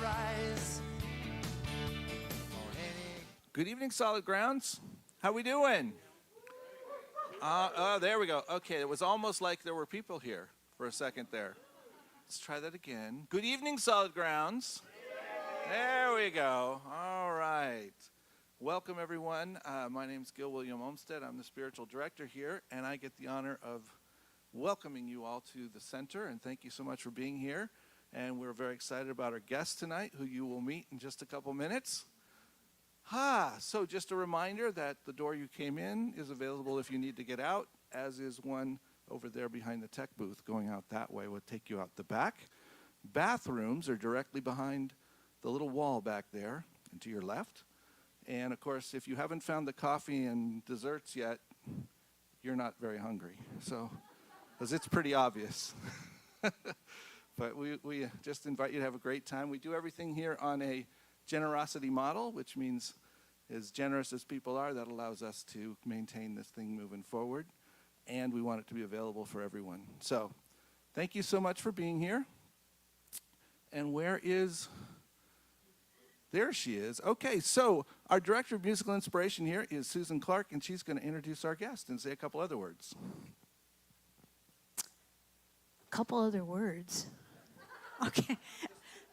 rise. Good evening, Solid Grounds. How we doing? There we go. Okay, it was almost like there were people here for a second there. Let's try that again. Good evening, Solid Grounds. There we go. All right. Welcome, everyone. My name is Gil William Olmsted. I'm the spiritual director here, and I get the honor of welcoming you all to the center, and thank you so much for being here. And we're very excited about our guest tonight, who you will meet in just a couple minutes. So just a reminder that the door you came in is available if you need to get out, as is one over there behind the tech booth. Going out that way will take you out the back. Bathrooms are directly behind the little wall back there and to your left. And of course, if you haven't found the coffee and desserts yet, you're not very hungry. So, because it's pretty obvious. But we just invite you to have a great time. We do everything here on a generosity model, which means as generous as people are, that allows us to maintain this thing moving forward. And we want it to be available for everyone. So thank you so much for being here. And there she is. Okay, so our director of musical inspiration here is Susan Clark, and she's going to introduce our guest and say a couple other words. Couple other words.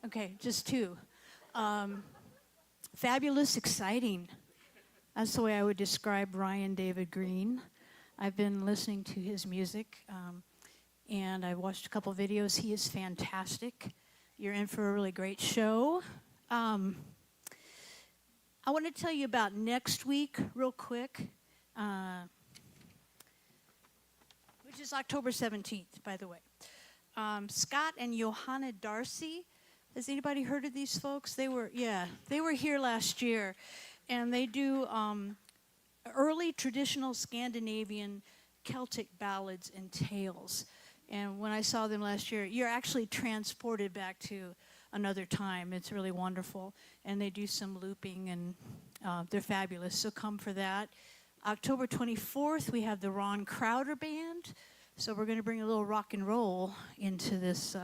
Okay, just two. Fabulous, exciting. That's the way I would describe Ryan David Green. I've been listening to his music, and I've watched a couple videos. He is fantastic. You're in for a really great show. I want to tell you about next week real quick, which is October 17th, by the way. Scott and Johanna Darcy. Has anybody heard of these folks? They were here last year, and they do early traditional Scandinavian Celtic ballads and tales. And when I saw them last year, you're actually transported back to another time. It's really wonderful. And they do some looping, and they're fabulous. So come for that. October 24th, we have the Ron Crowder Band. So we're going to bring a little rock and roll into this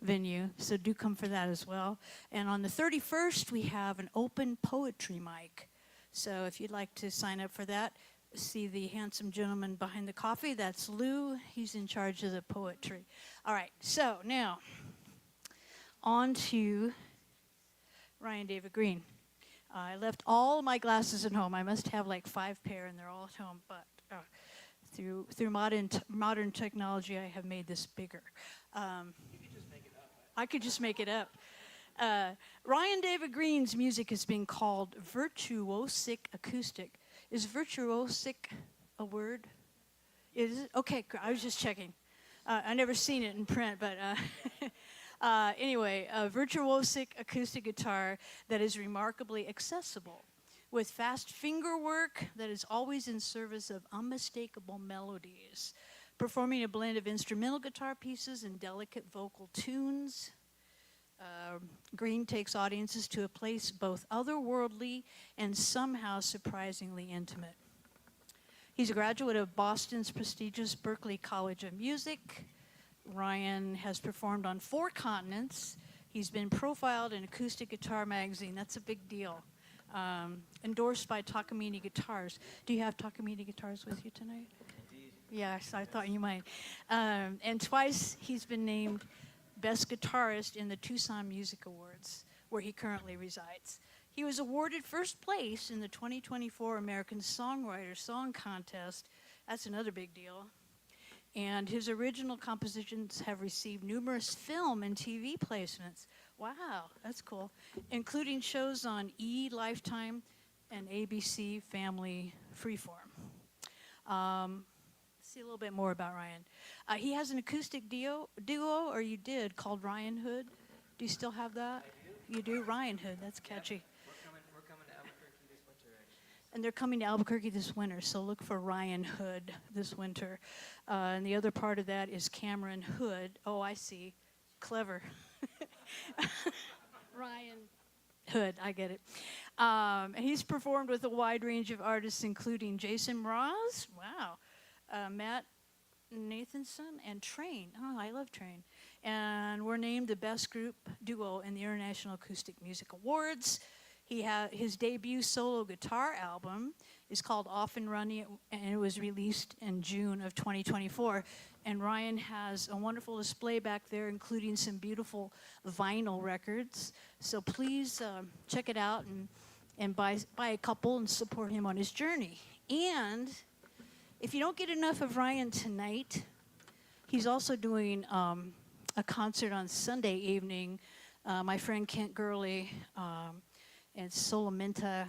venue, so do come for that as well. And on the 31st, we have an open poetry mic. So if you'd like to sign up for that, see the handsome gentleman behind the coffee. That's Lou. He's in charge of the poetry. All right, so now on to Ryan David Green. I left all my glasses at home. I must have like 5 pair, and they're all at home, but through modern technology, I have made this bigger. I could just make it up. Ryan David Green's music has been called virtuosic acoustic. Is virtuosic a word? Is it? Okay, I was just checking. I never seen it in print, but anyway, a virtuosic acoustic guitar that is remarkably accessible, with fast finger work that is always in service of unmistakable melodies, performing a blend of instrumental guitar pieces and delicate vocal tunes. Green takes audiences to a place both otherworldly and somehow surprisingly intimate. He's a graduate of Boston's prestigious Berklee College of Music. Ryan has performed on 4 continents. He's been profiled in Acoustic Guitar Magazine. That's a big deal. Endorsed by Takamine Guitars. Do you have Takamine Guitars with you tonight? Indeed. Yes, I thought you might. And twice he's been named Best Guitarist in the Tucson Music Awards, where he currently resides. He was awarded first place in the 2024 American Songwriter Song Contest. That's another big deal. And his original compositions have received numerous film and TV placements. Wow, that's cool. Including shows on E! Lifetime and ABC Family Freeform. Let's see a little bit more about Ryan. He has an acoustic duo, or you did, called Ryan Hood. Do you still have that? I do. You do? Ryan Hood, that's catchy. Yeah. We're coming to Albuquerque this winter, actually. And they're coming to Albuquerque this winter, so look for Ryan Hood this winter. And the other part of that is Cameron Hood. Oh, I see. Clever. Ryan Hood, I get it. He's performed with a wide range of artists, including Jason Mraz, wow, Matt Nathanson, and Train. Oh, I love Train. and we're named the best group duo in the International Acoustic Music Awards. His debut solo guitar album is called Off and Running, and it was released in June of 2024. And Ryan has a wonderful display back there, including some beautiful vinyl records. So please check it out and buy a couple and support him on his journey. And if you don't get enough of Ryan tonight, he's also doing a concert on Sunday evening. My friend Kent Gurley and Solamente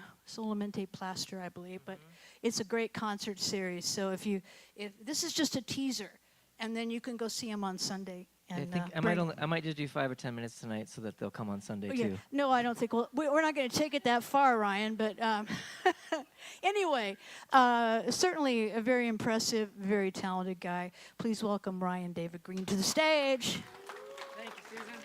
Plaster, I believe, but it's a great concert series. So if this is just a teaser, and then you can go see him on Sunday. And, I think I might just do 5 or 10 minutes tonight so that they'll come on Sunday too. No, I don't think we're not going to take it that far, Ryan. But anyway, certainly a very impressive, very talented guy. Please welcome Ryan David Green to the stage. Thank you, Susan.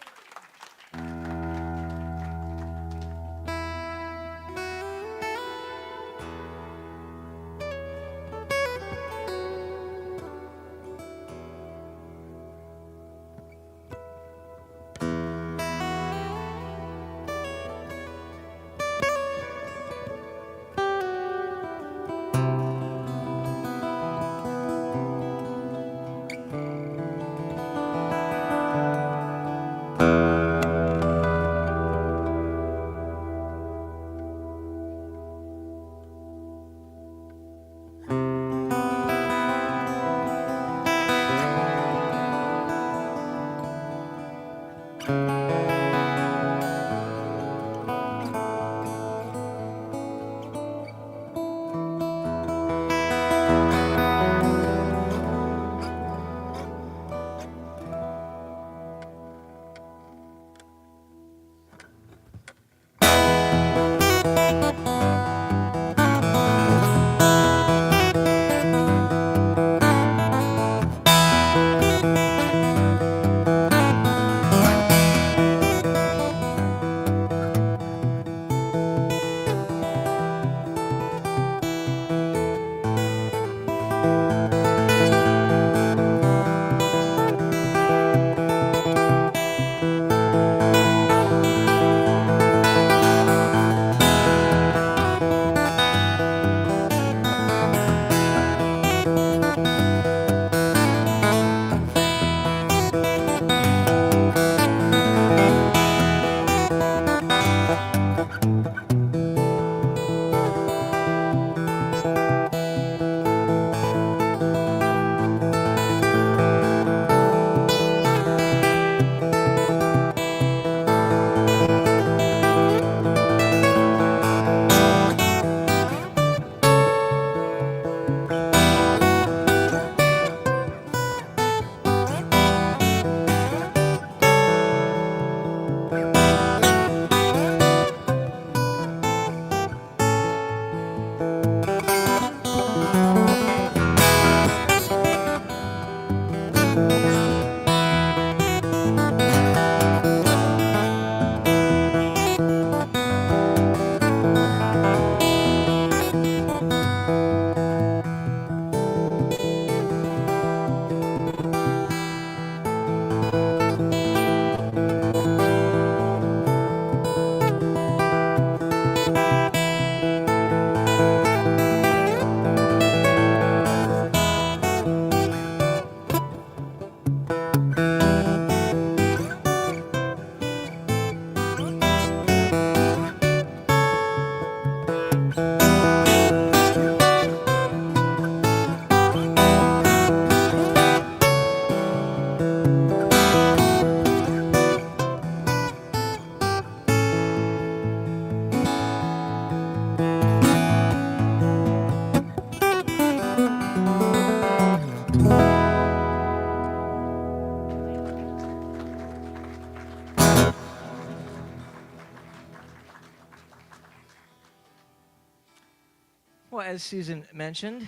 Well, as Susan mentioned,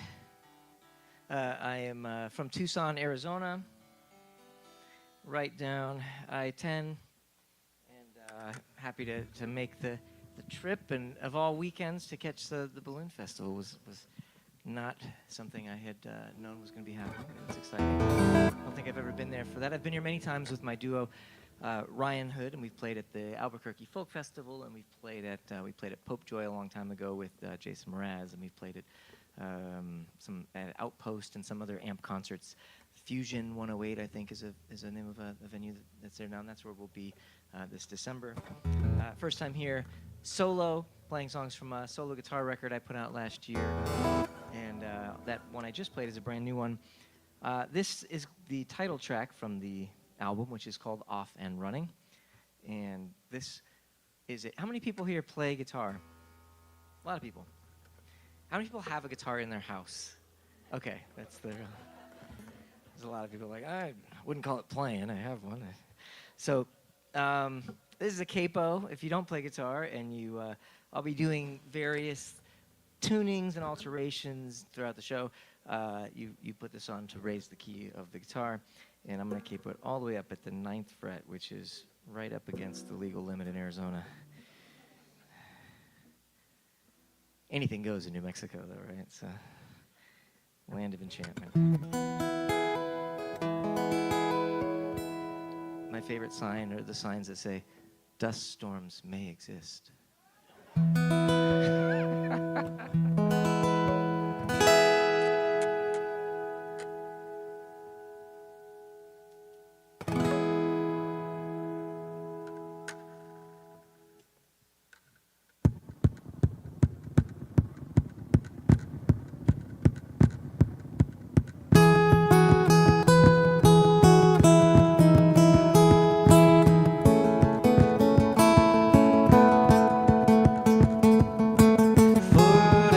I am from Tucson, Arizona, right down I-10, and happy to make the trip, and of all weekends to catch the balloon festival was not something I had known was going to be happening. It's exciting. I don't think I've ever been there for that. I've been here many times with my duo, Ryan Hood, and we've played at the Albuquerque Folk Festival, and we played at Pope Joy a long time ago with Jason Mraz, and we've played at some at Outpost and some other amp concerts. Fusion 108, I think, is a name of a venue that's there now, and that's where we'll be this December. First time here, solo, playing songs from a solo guitar record I put out last year, and that one I just played is a brand new one. This is the title track from the album, which is called Off and Running, and this is it. How many people here play guitar? A lot of people. How many people have a guitar in their house? Okay, that's the... There's a lot of people like, I wouldn't call it playing, I have one. So this is a capo. If you don't play guitar, and I'll be doing various tunings and alterations throughout the show. You put this on to raise the key of the guitar, and I'm going to capo it all the way up at the 9th fret, which is right up against the legal limit in Arizona. Anything goes in New Mexico, though, right? It's a land of enchantment. My favorite sign are the signs that say, dust storms may exist. Foot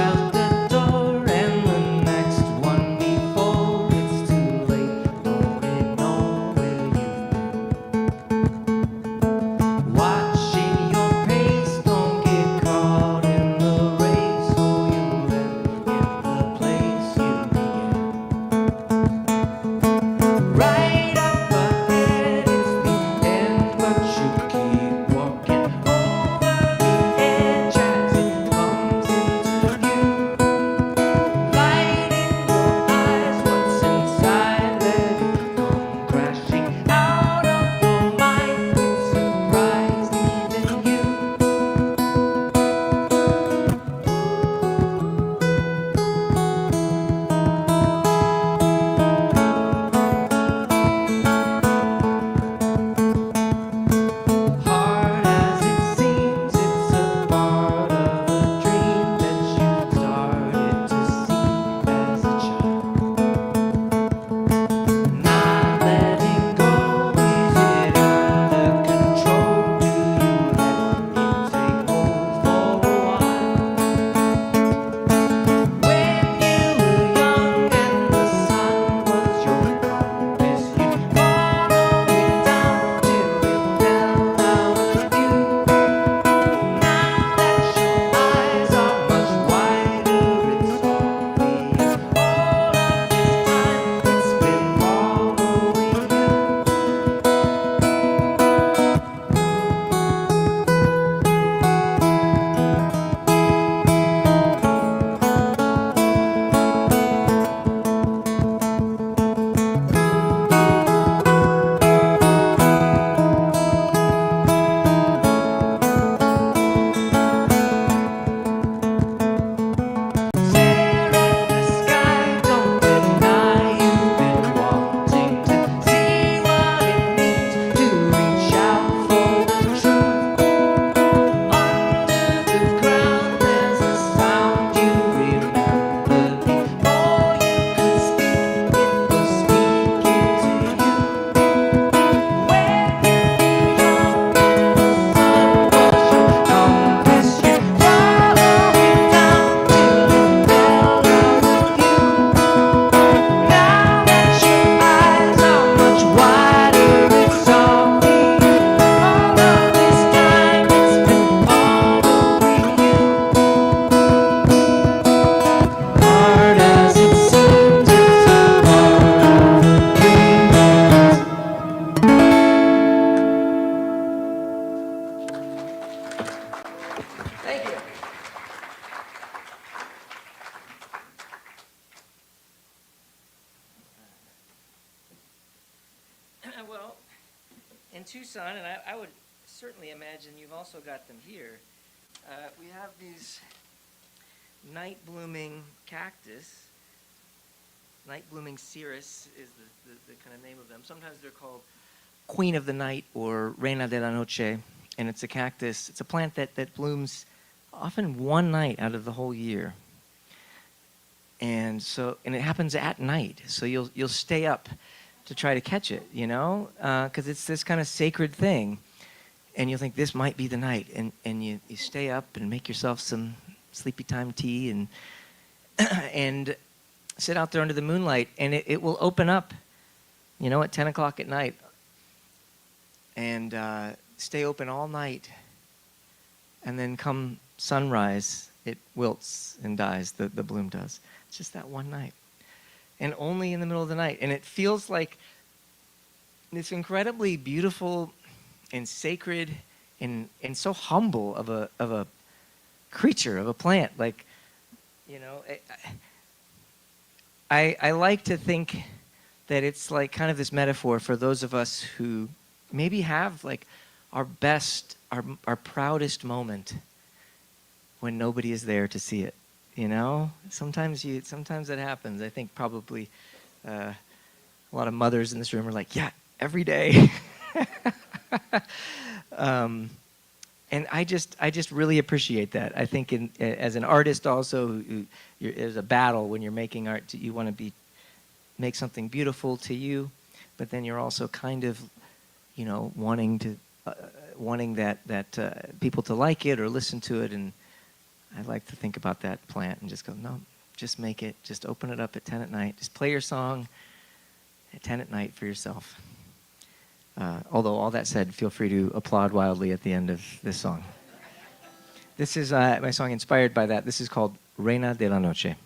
in Tucson, and I would certainly imagine you've also got them here. We have these night blooming cactus. Night blooming cirrus is the kind of name of them. Sometimes they're called Queen of the Night or Reina de la Noche, and it's a cactus. It's a plant that blooms often one night out of the whole year. And it happens at night, so you'll stay up to try to catch it, you know, because it's this kind of sacred thing, and you'll think this might be the night, and you stay up and make yourself some sleepy time tea and and sit out there under the moonlight, and it will open up, you know, at 10 o'clock at night, and stay open all night, and then come sunrise, it wilts and dies, the bloom does. It's just that one night. And only in the middle of the night. And it feels like this incredibly beautiful and sacred and so humble of a creature, of a plant. Like, you know, I like to think that it's like kind of this metaphor for those of us who maybe have like our best, our proudest moment when nobody is there to see it. You know, sometimes that happens. I think probably a lot of mothers in this room are like, yeah, every day. And I just really appreciate that. I think as an artist also, there's a battle when you're making art. You want to make something beautiful to you, but then you're also kind of, you know, wanting that people to like it or listen to it. And I like to think about that plant and just go, no, just make it. Just open it up at 10 at night. Just play your song at 10 at night for yourself. Although, all that said, feel free to applaud wildly at the end of this song. This is my song inspired by that. This is called Reina de la Noche.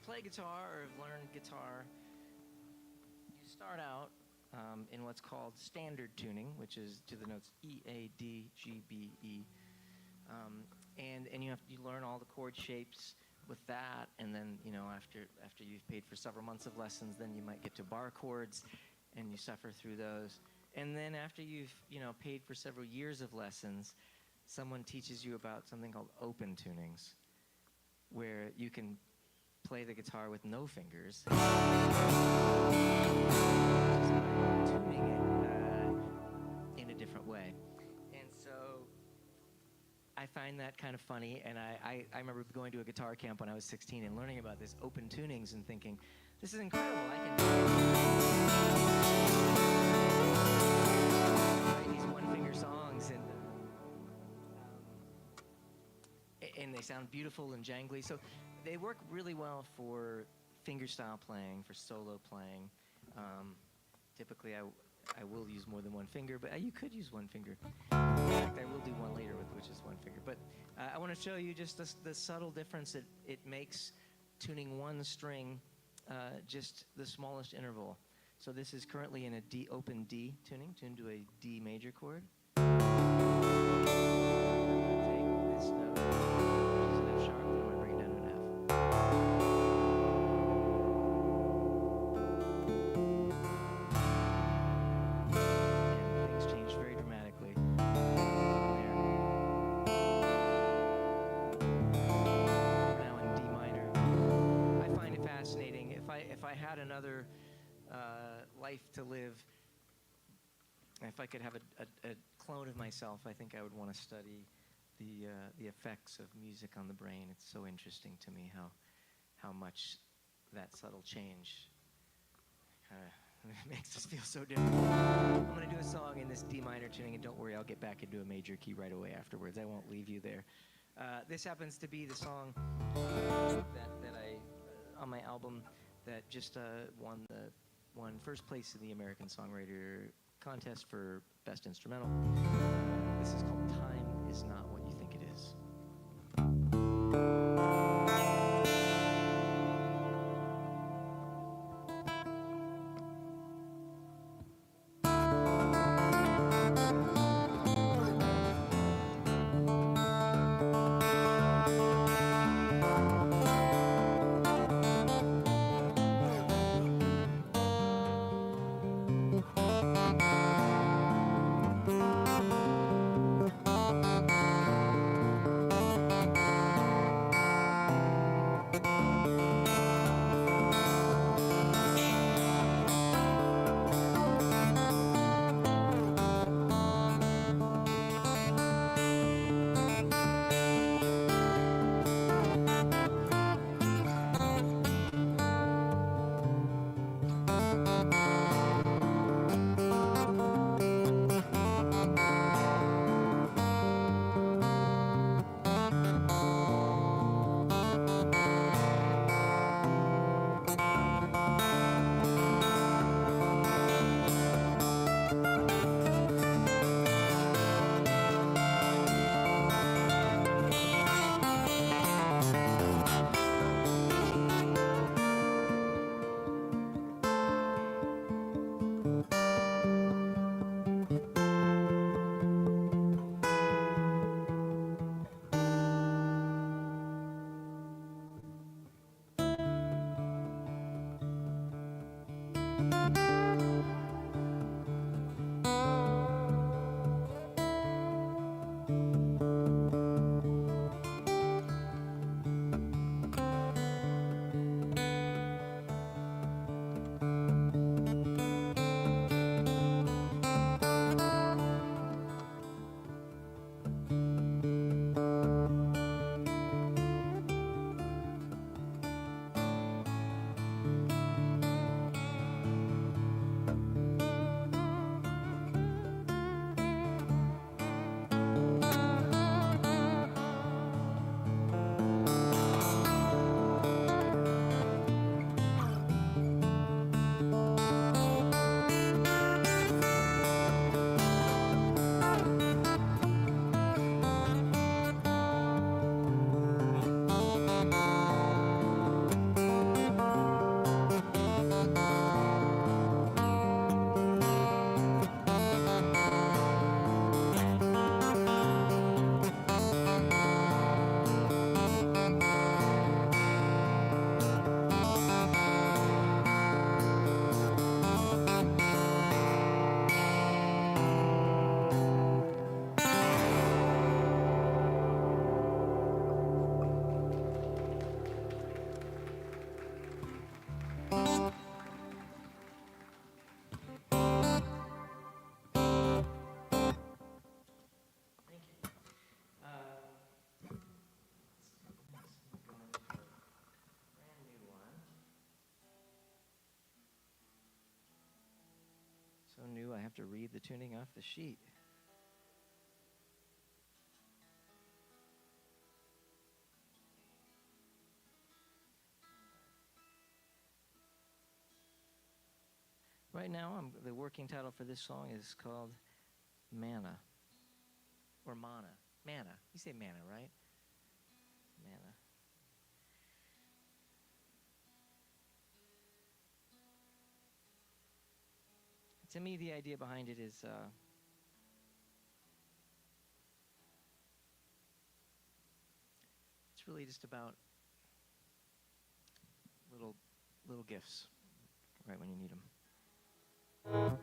play guitar or have learned guitar, you start out in what's called standard tuning, which is to the notes E, A, D, G, B, E. And you learn all the chord shapes with that, and then after you've paid for several months of lessons, then you might get to bar chords, and you suffer through those. And then after you've paid for several years of lessons, someone teaches you about something called open tunings, where you can play the guitar with no fingers, just by tuning it in a different way. And so I find that kind of funny, and I remember going to a guitar camp when I was 16 and learning about this open tunings and thinking, this is incredible, I can write these one-finger songs, and they sound beautiful and jangly. So they work really well for fingerstyle playing, for solo playing. Typically, I will use more than one finger, but you could use one finger. In fact, I will do one later with which is one finger. But I want to show you just the subtle difference it makes tuning one string, just the smallest interval. So this is currently in a D, open D tuning, tuned to a D major chord. Take this note, which is an F sharp, and I'm going to bring it down to an F. If I had another life to live, if I could have a clone of myself, I think I would want to study the effects of music on the brain. It's so interesting to me how much that subtle change makes us feel so different. I'm going to do a song in this D minor tuning, and don't worry, I'll get back into a major key right away afterwards. I won't leave you there. This happens to be the song that I on my album that just won first place in the American Songwriter Contest for Best Instrumental. This is called Time Is Not What You Think It Is. read the tuning off the sheet. Right now, the working title for this song is called Mana. Or Mana. Mana. You say Mana, right? Mana. To me, the idea behind it is it's really just about little gifts right when you need them.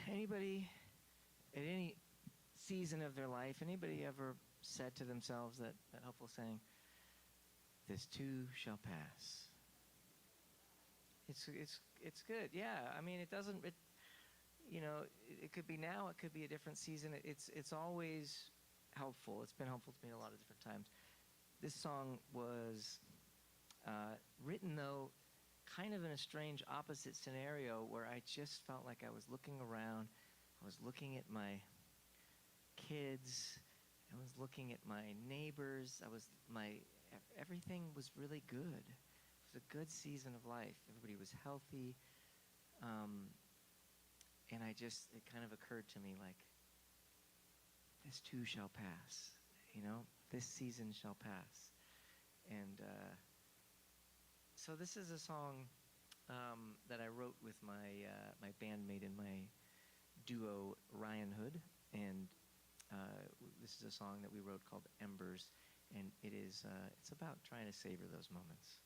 Anybody at any season of their life, anybody ever said to themselves that helpful saying, "This too shall pass"? It's good. Yeah, I mean, it doesn't. It could be now. It could be a different season. It's always helpful. It's been helpful to me a lot of different times. This song was written, though, kind of in a strange opposite scenario where I just felt like I was looking around. I was looking at my kids. I was looking at my neighbors. Everything was really good. It was a good season of life. Everybody was healthy. And it kind of occurred to me like, this too shall pass. This season shall pass. And so this is a song that I wrote with my bandmate in my duo, Ryan Hood. And this is a song that we wrote called Embers. And it's about trying to savor those moments.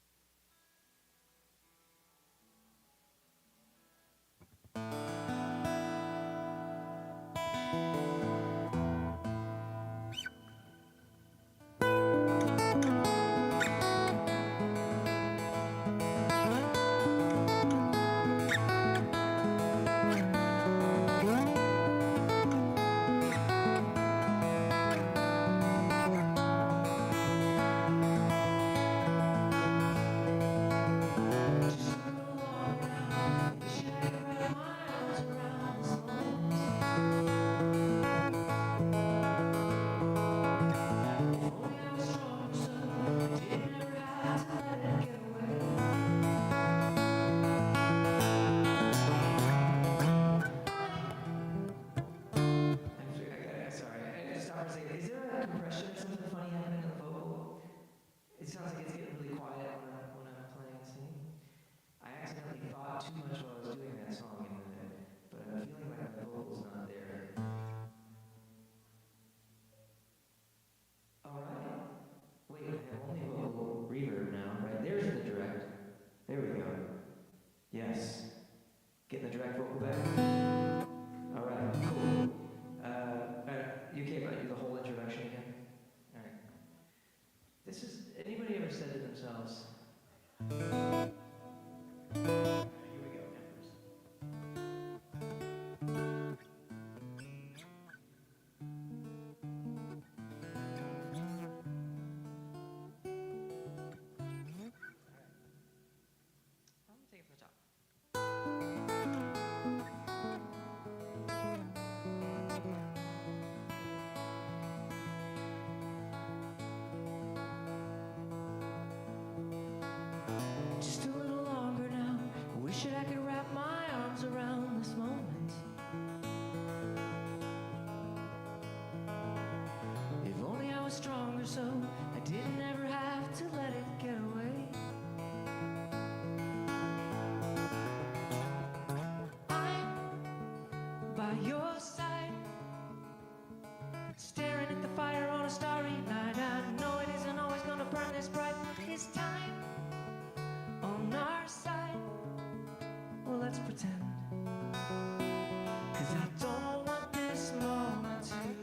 Yes. Getting the direct vocal back. All right, cool. You okay about the whole introduction again? All right. Anybody ever said to themselves, here we go, Embers. I'm gonna take it from the top. Just a little longer now. I wish that I could wrap my arms around this moment. If only I was stronger so I didn't ever have to let it get away. I'm by your side, staring at the fire on a starry night. I know it isn't always gonna burn this bright. It's time on our side. Well, let's pretend. 'Cause I don't want this moment to end.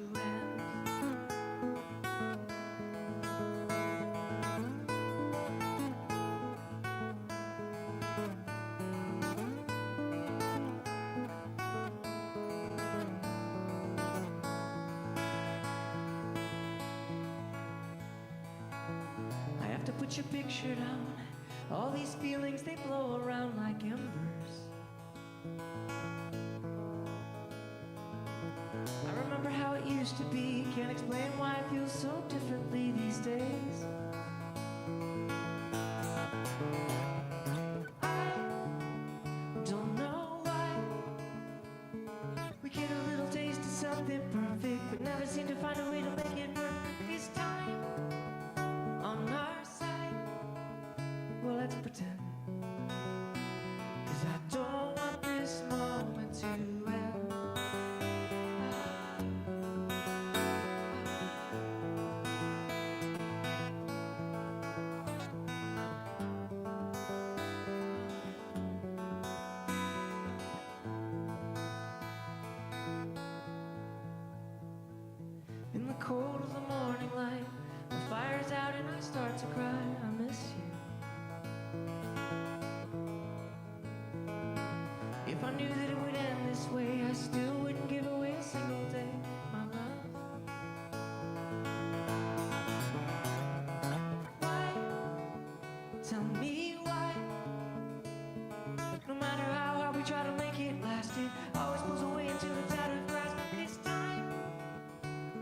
I have to put your picture down. All these feelings, they blow around like embers. I remember how it used to be. Can't explain why I feel so differently these days. I don't know why. We get a little taste of something perfect, but never seem to find a way to make it work. This time on our side. Well, let's pretend. 'Cause I don't want this moment to end. cold as the morning light. The fire's out and I start to cry. I miss you. If I knew that it would end this way, I still wouldn't give away a single day, my love. Why? Tell me why. No matter how hard we try to make it last, it always pulls away into the tattered glass. This time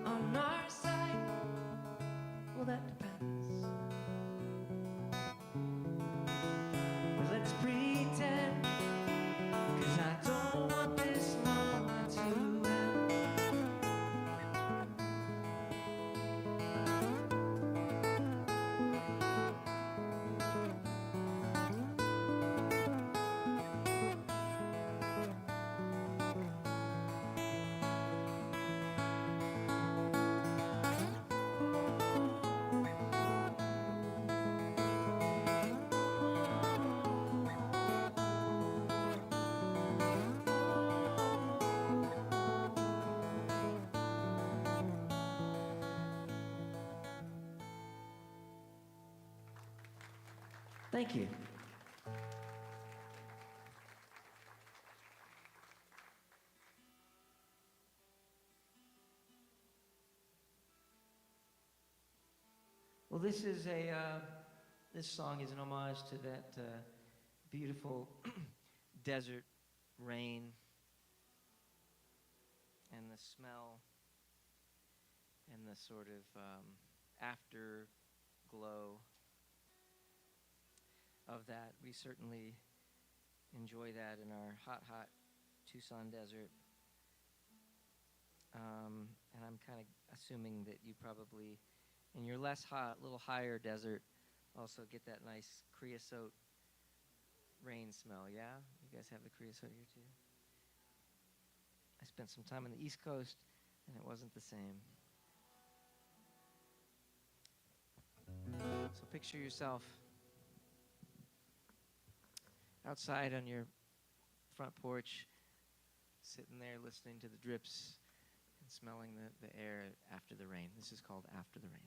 on our side, well, that depends. But let's pretend, 'cause I don't want this moment to end. Thank you. Well, this is this song is an homage to that beautiful desert rain and the smell and the sort of afterglow of that. We certainly enjoy that in our hot Tucson desert. And I'm kind of assuming that you probably, in your less hot, little higher desert, also get that nice creosote rain smell, yeah? You guys have the creosote here too? I spent some time on the East Coast, and it wasn't the same. So picture yourself outside on your front porch, sitting there listening to the drips and smelling the air after the rain. This is called After the Rain.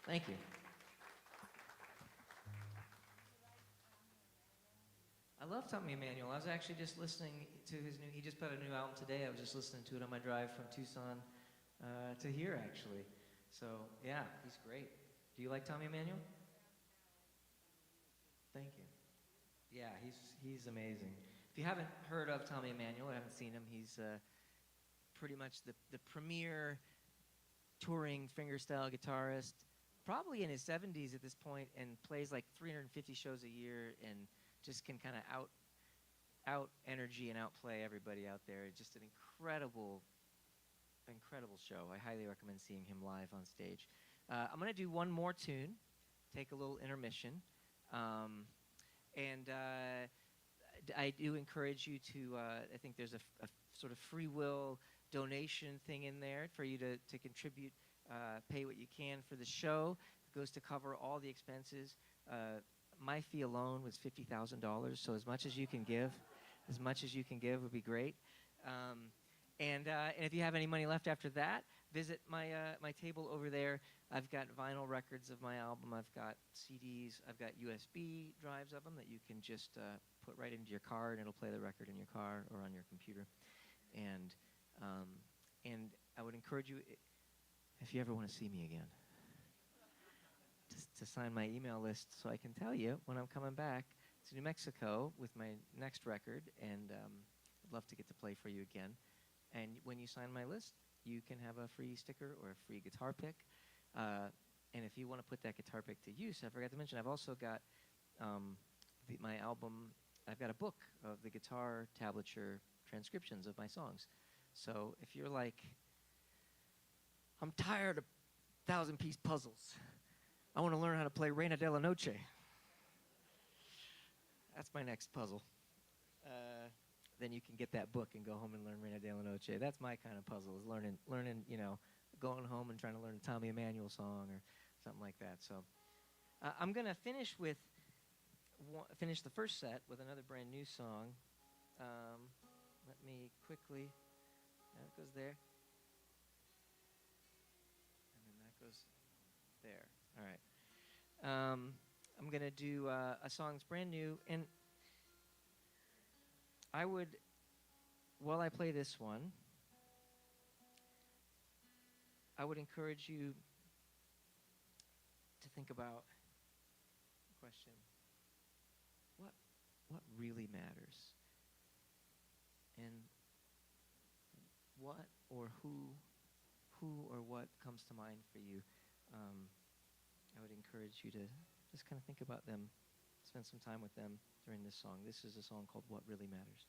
Thank you. I love Tommy Emmanuel. I was actually just listening to his new, he just put a new album today. I was just listening to it on my drive from Tucson to here, actually. So, yeah, he's great. Do you like Tommy Emmanuel? Thank you. Yeah, he's amazing. If you haven't heard of Tommy Emmanuel, or haven't seen him, he's pretty much the premier touring fingerstyle guitarist, probably in his 70s at this point, and plays like 350 shows a year and just can kind of out energy and outplay everybody out there. It's just an incredible show. I highly recommend seeing him live on stage. I'm going to do one more tune, take a little intermission. And I do encourage you to, I think there's a sort of free will donation thing in there for you to contribute, pay what you can for the show. It goes to cover all the expenses. My fee alone was $50,000, so as much as you can give would be great. And if you have any money left after that, visit my table over there. I've got vinyl records of my album. I've got CDs. I've got USB drives of them that you can just put right into your car, and it'll play the record in your car or on your computer. And I would encourage you, if you ever want to see me again, to sign my email list so I can tell you when I'm coming back to New Mexico with my next record, and I'd love to get to play for you again. And when you sign my list, you can have a free sticker or a free guitar pick. And if you want to put that guitar pick to use, I forgot to mention, I've also got my album, I've got a book of the guitar tablature transcriptions of my songs. So if you're like, I'm tired of 1,000-piece puzzles, I want to learn how to play Reina de la Noche. That's my next puzzle. Then you can get that book and go home and learn Reina de la Noche. That's my kind of puzzle, is learning, going home and trying to learn a Tommy Emmanuel song or something like that. So I'm going to finish the first set with another brand new song. Let me quickly, that goes there. And then that goes there. All right. I'm going to do a song that's brand new. And I would, while I play this one, I would encourage you to think about the question, what really matters? And what or who or what comes to mind for you? I would encourage you to just kind of think about them, spend some time with them during this song. This is a song called What Really Matters.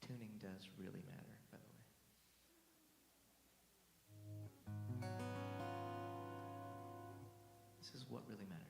Tuning does really matter, by the way. This is what really matters.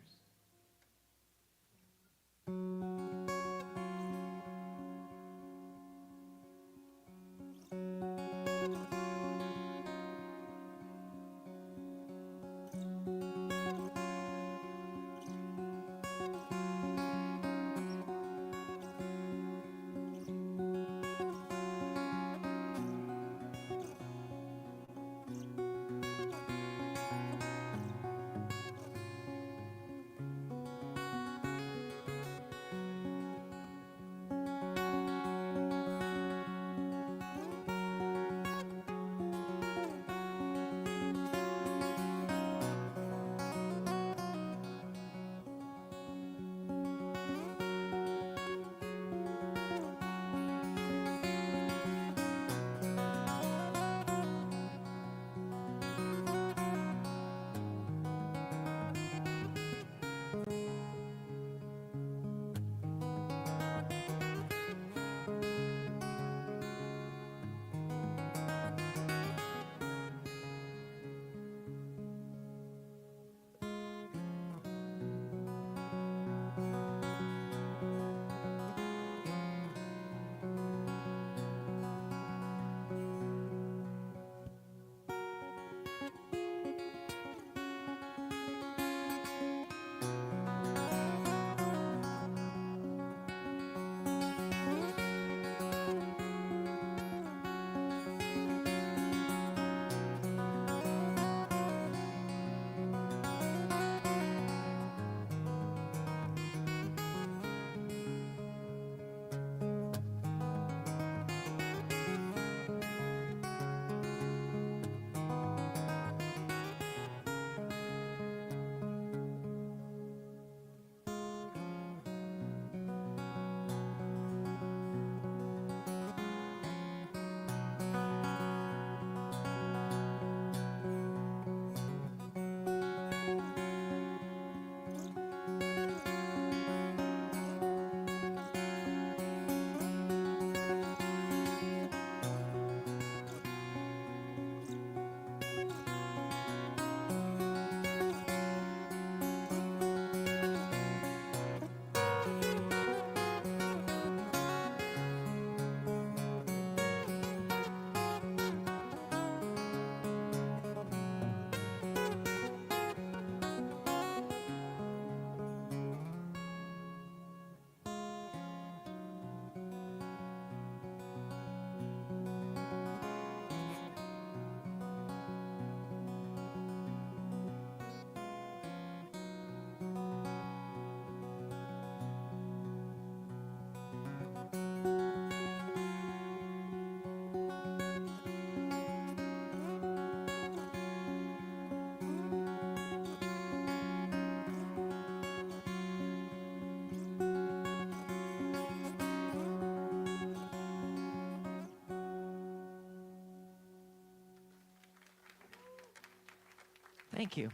Thank you.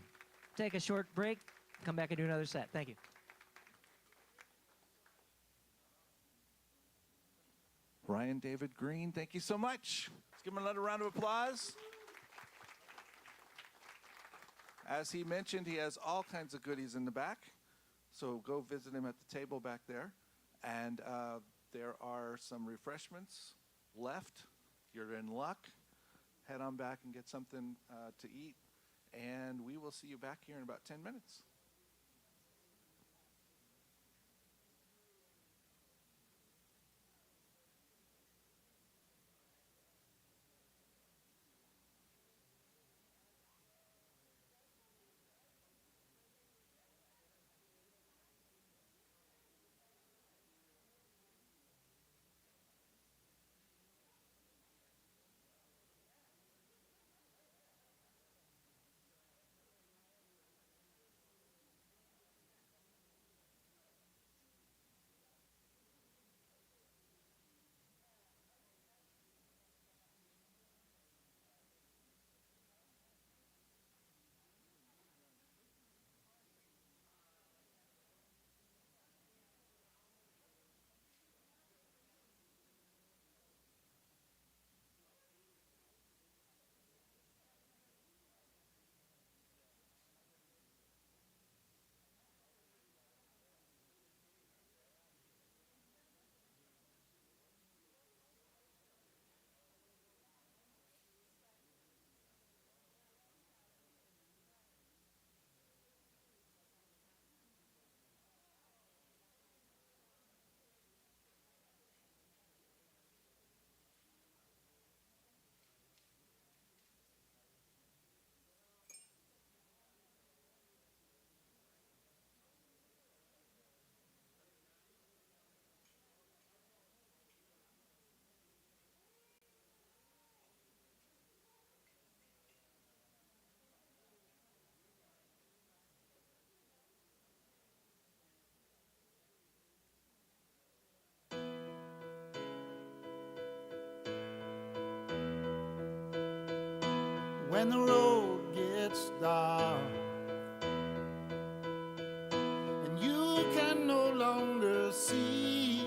Take a short break. Come back and do another set. Thank you. Ryan David Green, thank you so much. Let's give him another round of applause. As he mentioned, he has all kinds of goodies in the back. So go visit him at the table back there. And there are some refreshments left. You're in luck. Head on back and get something to eat. And we will see you back here in about 10 minutes. When the road gets dark and you can no longer see,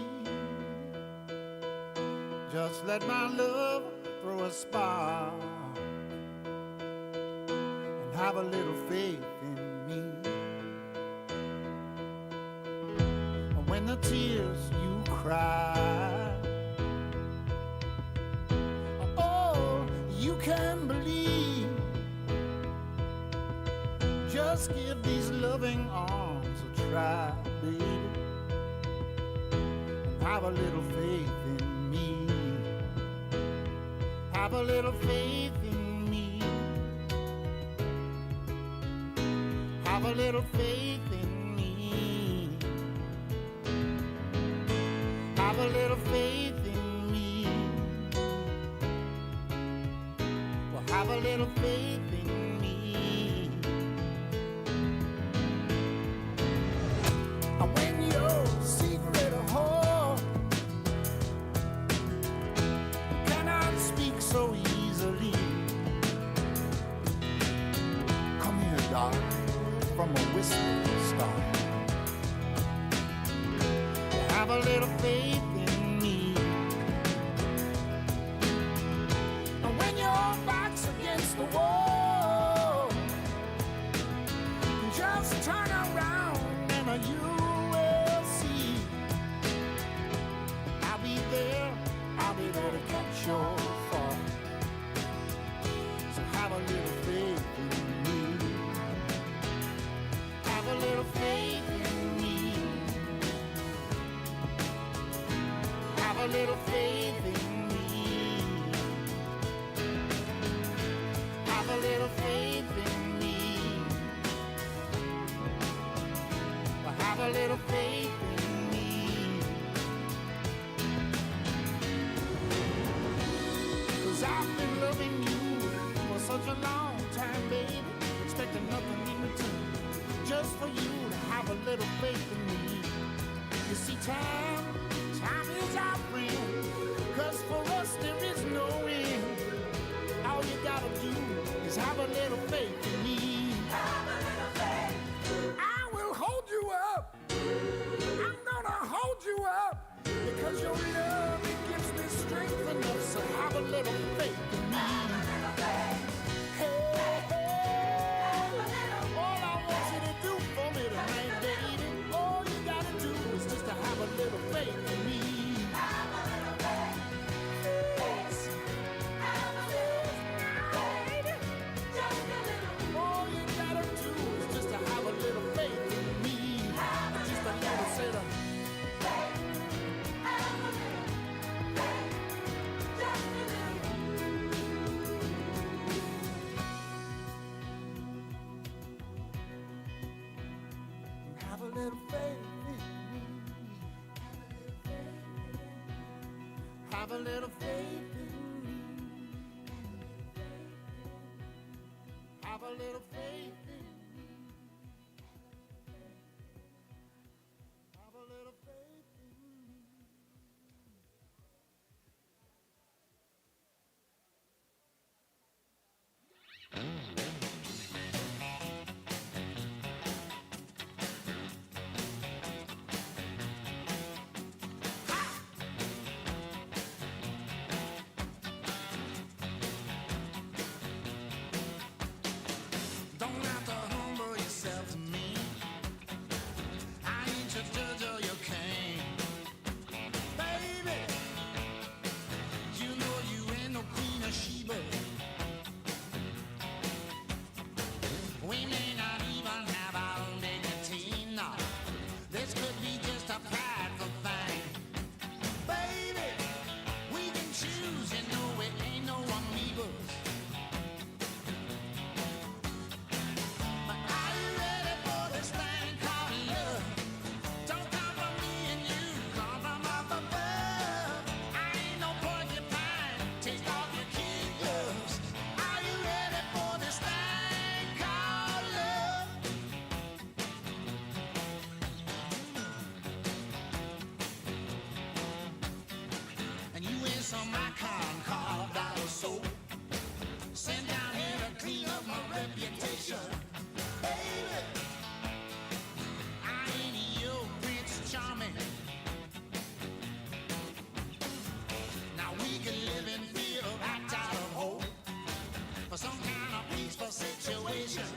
just let my love throw a spark and have a little faith in me. And when the tears you cry, oh, you can believe. Just give these loving arms a try, baby, and have a little faith in me. Have a little faith in me. Have a little faith in me. Have a little faith in me. Well, have a little faith in me. When your secret heart cannot speak so easily, come here, darling, from a whispering star. Have a little faith in me. And when your back's against the wall, just turn around and you to catch your fall. So have a little faith in me. Have a little faith in me. Have a little faith in me. Have a little faith in me. Well, have a little faith in me. I've been loving you for such a long time, baby, expecting nothing in return, just for you to have a little faith in me. You see, time is our friend, 'cause for us there is no end. All you gotta do is have a little faith in me. little faith in me. Have a little faith in me. Have a little faith in me. Have a little faith in me. Don't have to humble yourself to me. I ain't your judge or your king. Baby, you know you ain't no queen of Sheba. We may not even have our own dignity, no. This could be just a prideful thing. Baby, we can choose, you know we ain't no amoebas. But are you ready for this thing called love? Don't come from me and you, come from up above. I ain't no porcupine, take off your kid gloves. Are you ready for this thing called love? And you ain't some icon carved out of soap, sent down here to clean up my reputation. Baby, I ain't your Prince Charming. Now we can live in fear, act out of hope, for some kind of peaceful situation.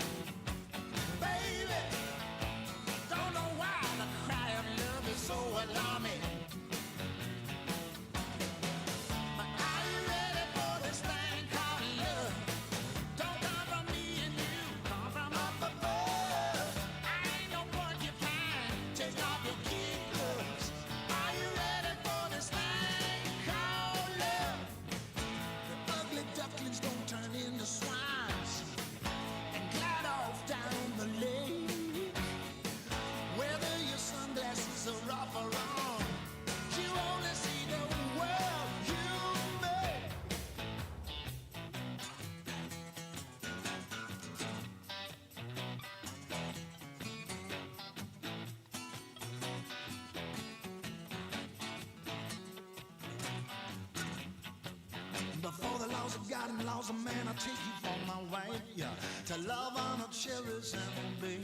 Baby, don't know why the cry of love is so alarming. But are you ready for this thing called love? Don't come from me and you, come from up above. I ain't no porcupine, take off your kid gloves. Are you ready for this thing called love? The ugly ducklings don't turn into swines and glide off down the lake. Whether your sunglasses are off or on, you only see the world you make. Before the laws of God and laws of man, I'll take you for my wife, yeah. To love, honor, cherish, and obey.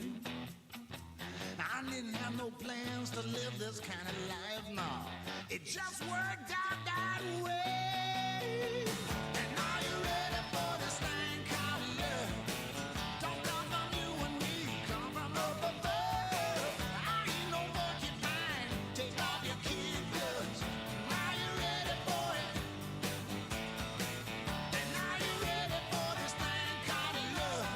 I didn't have no plans to live this kind of life, no. It just worked out that way. And are you ready for this thing called love? Don't come from you and me, come from up above. I ain't no porcupine, take off your kid gloves. Are you ready for it? And are you ready for this thing called love?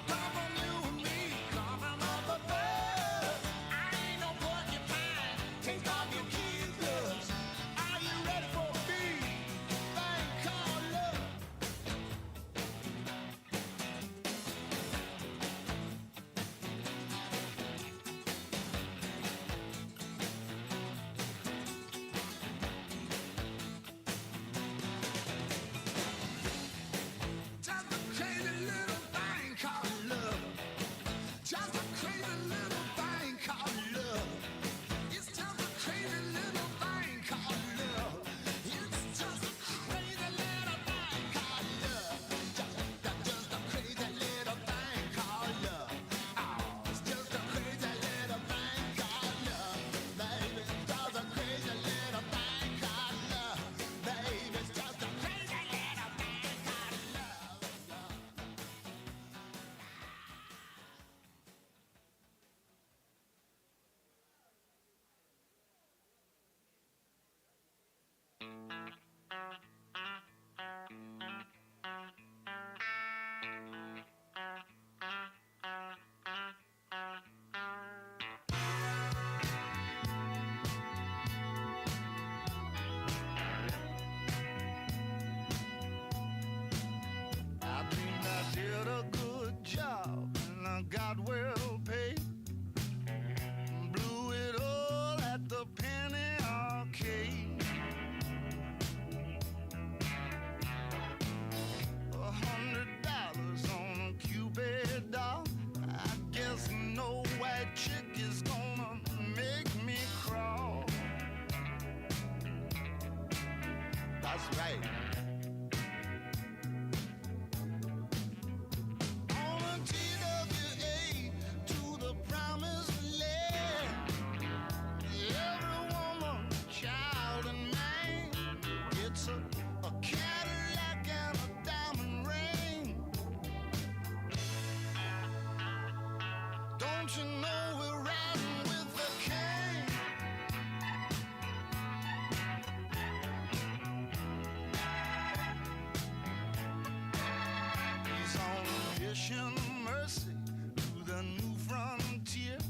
Come from you and me, come from up above. I ain't no porcupine, take off your kid gloves. Are you ready for a big thing called love? Just a crazy little thing called love. Just a crazy little thing called love. It's just a crazy little thing called love. It's just a crazy little thing called love. Just a crazy little thing called love. Oh, it's just a crazy little thing called love, baby. Just a crazy little thing called love, baby. It's just a crazy little thing called love. I think I did a good job and I got well paid. Don't you know we're riding with the king? He's on a mission mercy to the new frontier.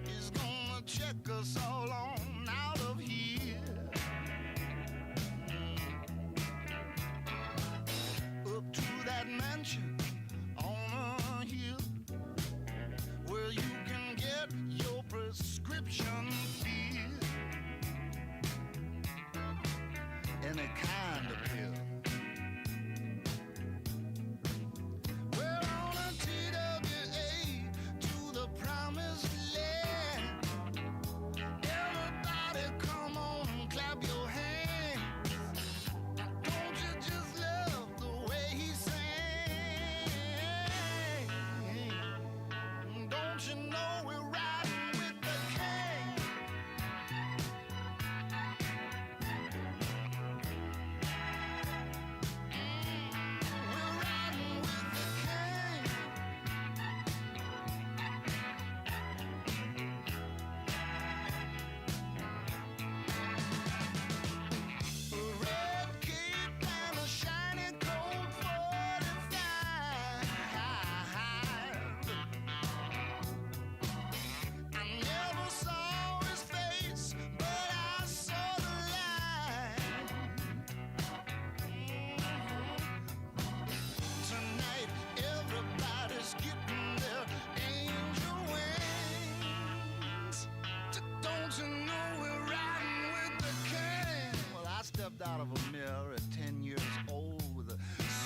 He's gonna check us all on out of here. Up to that mansion on a hill where you can get your prescription filled. Any kind of pill. We're on a TWA to the promised land. Everybody come on and clap your hands. Don't you just love the way he sings? Don't you know we're riding with the king? We're riding with the king. A red cape and a shiny Colt 45. I never saw his face, but I saw the light. Tonight, everybody's getting their angel wings. Don't you know we're riding with the king? Well, I stepped out of a mirror at 10 years old with a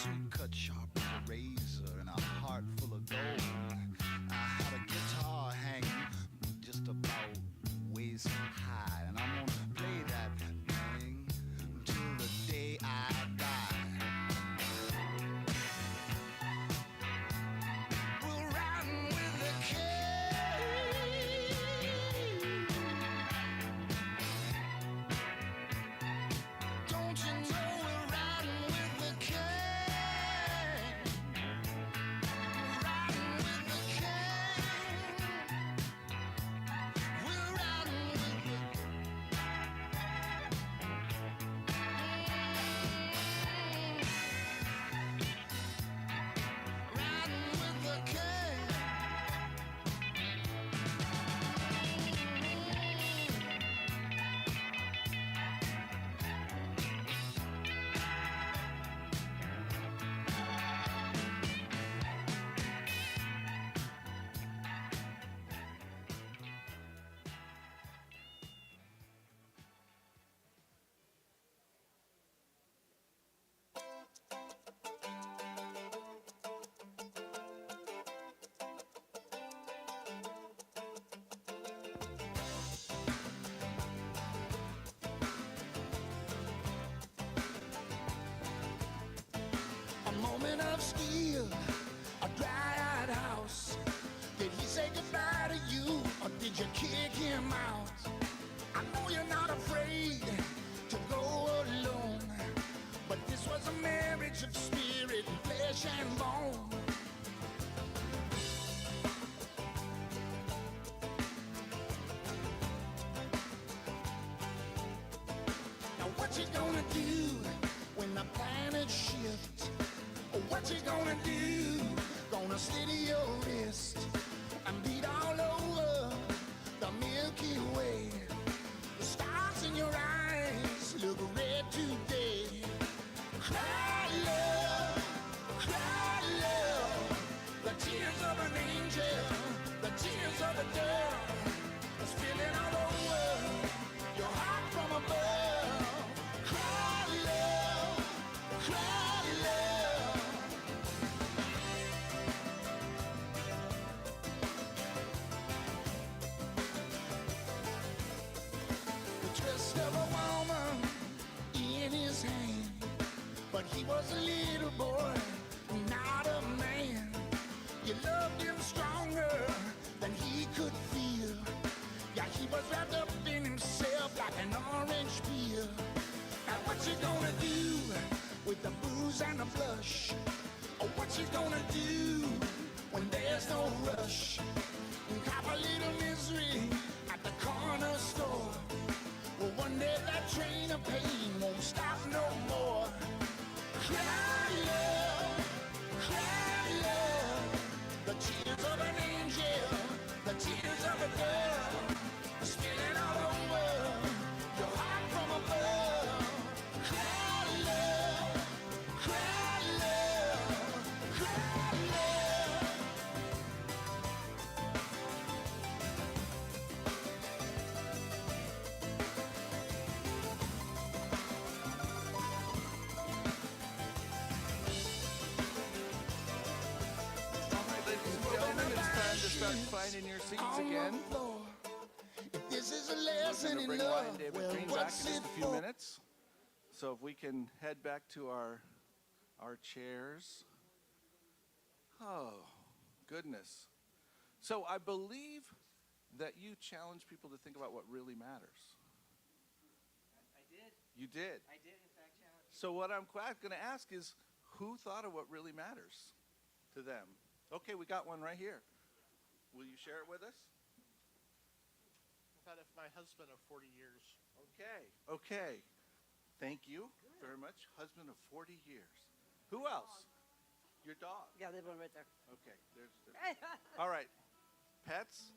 suit cut sharp as a razor and a heart full of gold. I had a guitar hanging just about waist high, and I'm gonna play that thing till the day I die. We're riding with the king. Don't you know we're riding with the king? We're riding with the king. We're riding with the riding with the king. A moment of steel, a dry-eyed house. Did he say goodbye to you, or did you kick him out? I know you're not afraid to go alone, but this was a marriage of spirit, flesh and bone. Now what you gonna do when the planets shift? Or what you gonna do? Gonna steady your wrist and beat all over the Milky Way. The stars in your eyes look red today. Cry love, the tears of an angel, the tears of a dove, are spilling all over your heart from above. Cry love, cry love. The twist of a woman in his hand, but he was a little boy, not a man. You loved him stronger than he could feel. Yeah, he was wrapped up in himself like an orange peel. Now what you gonna do with the booze and the blush? Or what you gonna do when there's no rush? finding your seats on again. the floor. If this is a We're lesson going to in bring love, Ryan David well, Green back in what's just it a few for? minutes. So if we can head back to our chairs. Oh, goodness. So I believe that you challenge people to think about what really matters. I did. You did. I did, in fact, challenge. So what I'm going to ask is, who thought of what really matters to them? Okay, we got one right here. Will you share it with us? I thought of my husband of 40 years. Okay. Thank you very much. Husband of 40 years. Who else? Your dog. Yeah, there's one right there. Okay, there's all right. Pets,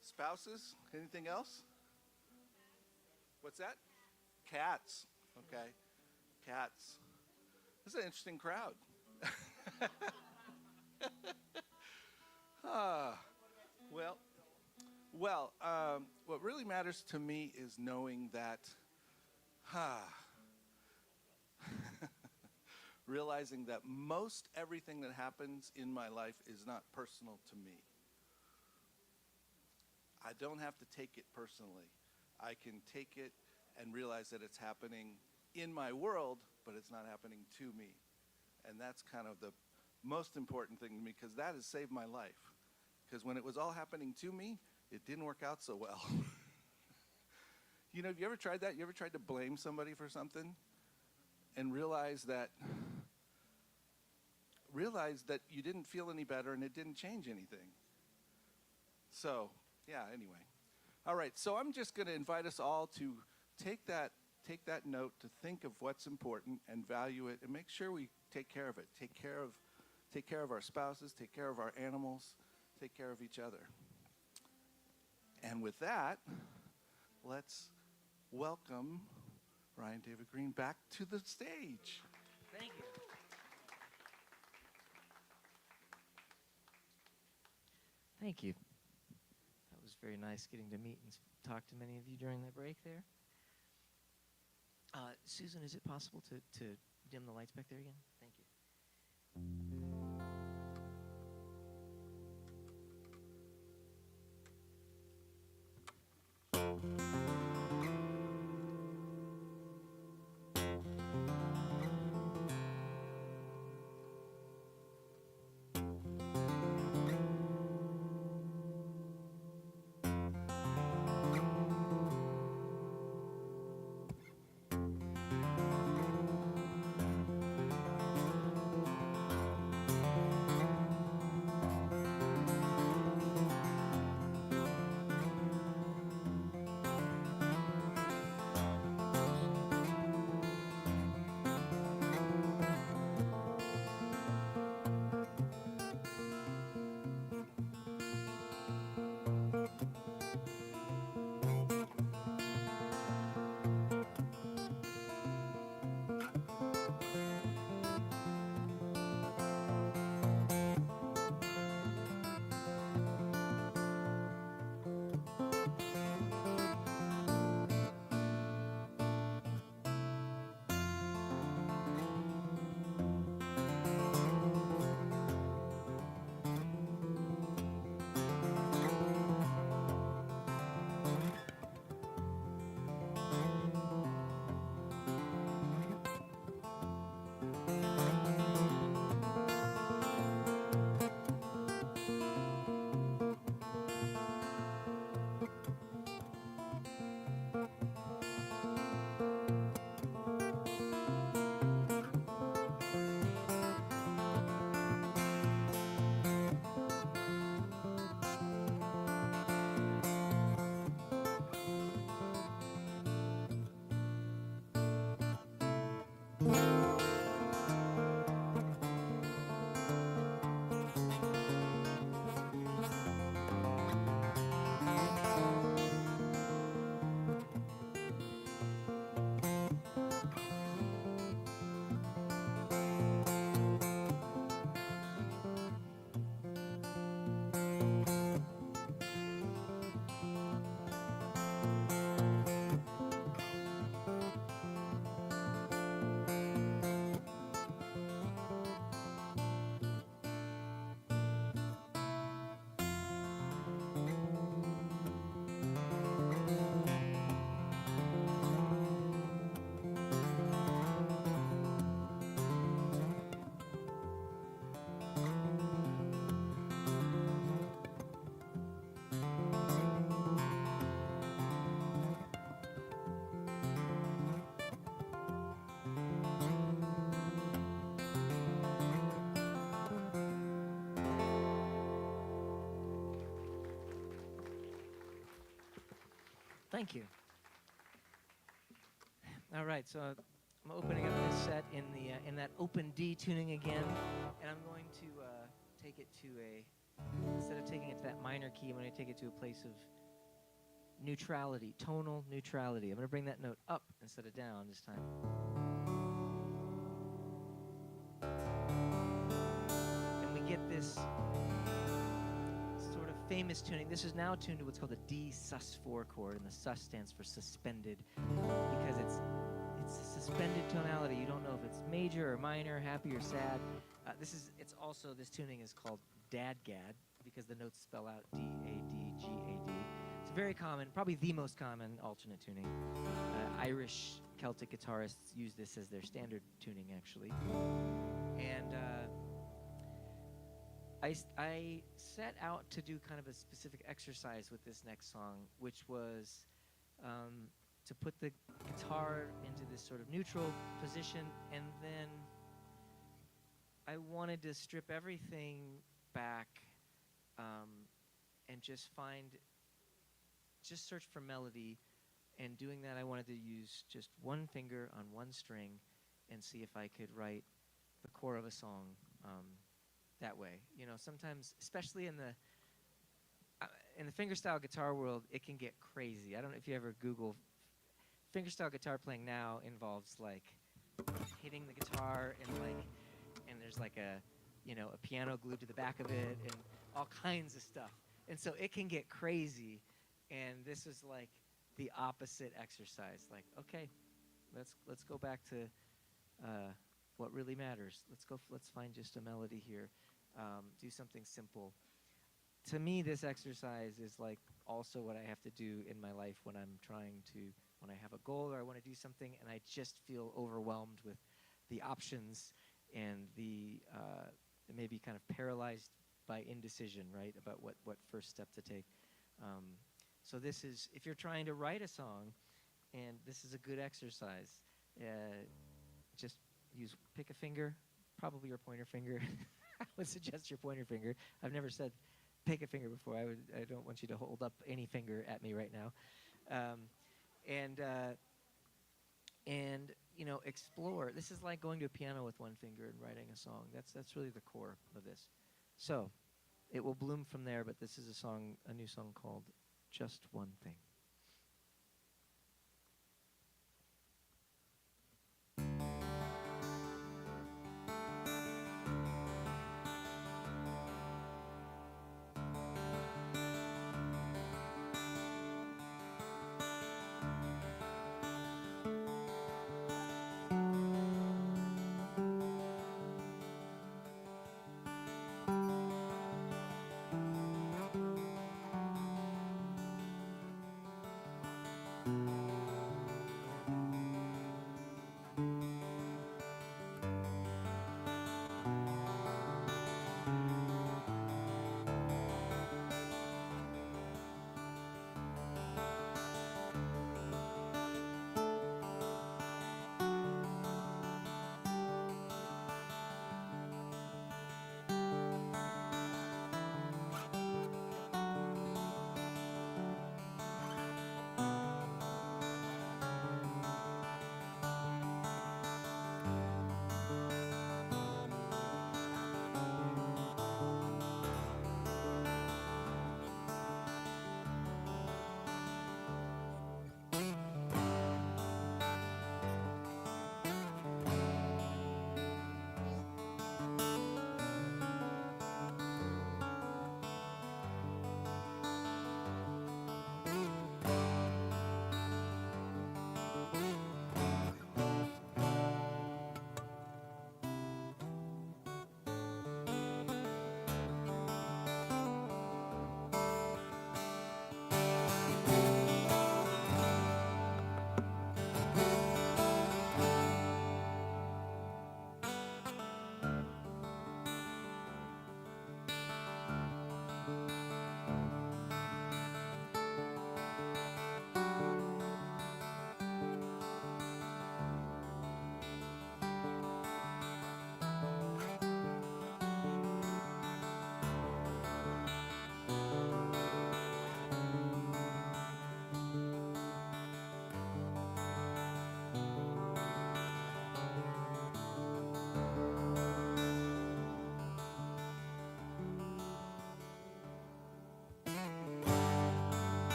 spouses, anything else? What's that? Cats. Okay. Cats. This is an interesting crowd. What really matters to me is knowing that, realizing that most everything that happens in my life is not personal to me. I don't have to take it personally. I can take it and realize that it's happening in my world, but it's not happening to me. And that's kind of the most important thing to me, because that has saved my life. Because when it was all happening to me, it didn't work out so well. You know, have you ever tried that? You ever tried to blame somebody for something and realize that you didn't feel any better and it didn't change anything? So, yeah, anyway. All right, so I'm just going to invite us all to take that note, to think of what's important and value it, and make sure we take care of it. Take care of our spouses, take care of our animals, take care of each other. And with that, let's welcome Ryan David Green back to the stage. Thank you. Thank you. That was very nice getting to meet and talk to many of you during that break there. Susan, is it possible to dim the lights back there again? Thank you. Thank you. All right, so I'm opening up this set in that open D tuning again, and I'm going to take it to instead of taking it to that minor key, I'm going to take it to a place of neutrality, tonal neutrality. I'm going to bring that note up instead of down this time. And we get this sort of famous tuning. This is now tuned to what's called the D sus4 chord, and the sus stands for suspended because it's a suspended tonality. You don't know if it's major or minor, happy or sad. This tuning is called dadgad because the notes spell out D-A-D, G-A-D. It's very common, probably the most common alternate tuning. Irish Celtic guitarists use this as their standard tuning, actually. And I set out to do kind of a specific exercise with this next song, which was to put the guitar into this sort of neutral position, and then I wanted to strip everything back and just search for melody. And doing that, I wanted to use just one finger on one string and see if I could write the core of a song that way. You know, sometimes, especially in the fingerstyle guitar world, it can get crazy. I don't know if you ever Google fingerstyle guitar playing now involves like hitting the guitar and there's like a piano glued to the back of it and all kinds of stuff. And so it can get crazy. And this is like the opposite exercise. Like, okay, let's go back to what really matters. Let's find just a melody here. Do something simple. To me, this exercise is like also what I have to do in my life when I have a goal or I want to do something and I just feel overwhelmed with the options and the maybe kind of paralyzed by indecision, right, about what first step to take. So this is, if you're trying to write a song, and this is a good exercise, just pick a finger, probably your pointer finger. I would suggest your pointer finger. I've never said pick a finger before. I don't want you to hold up any finger at me right now. And explore. This is like going to a piano with one finger and writing a song. That's really the core of this. So it will bloom from there, but this is a new song called Just One Thing.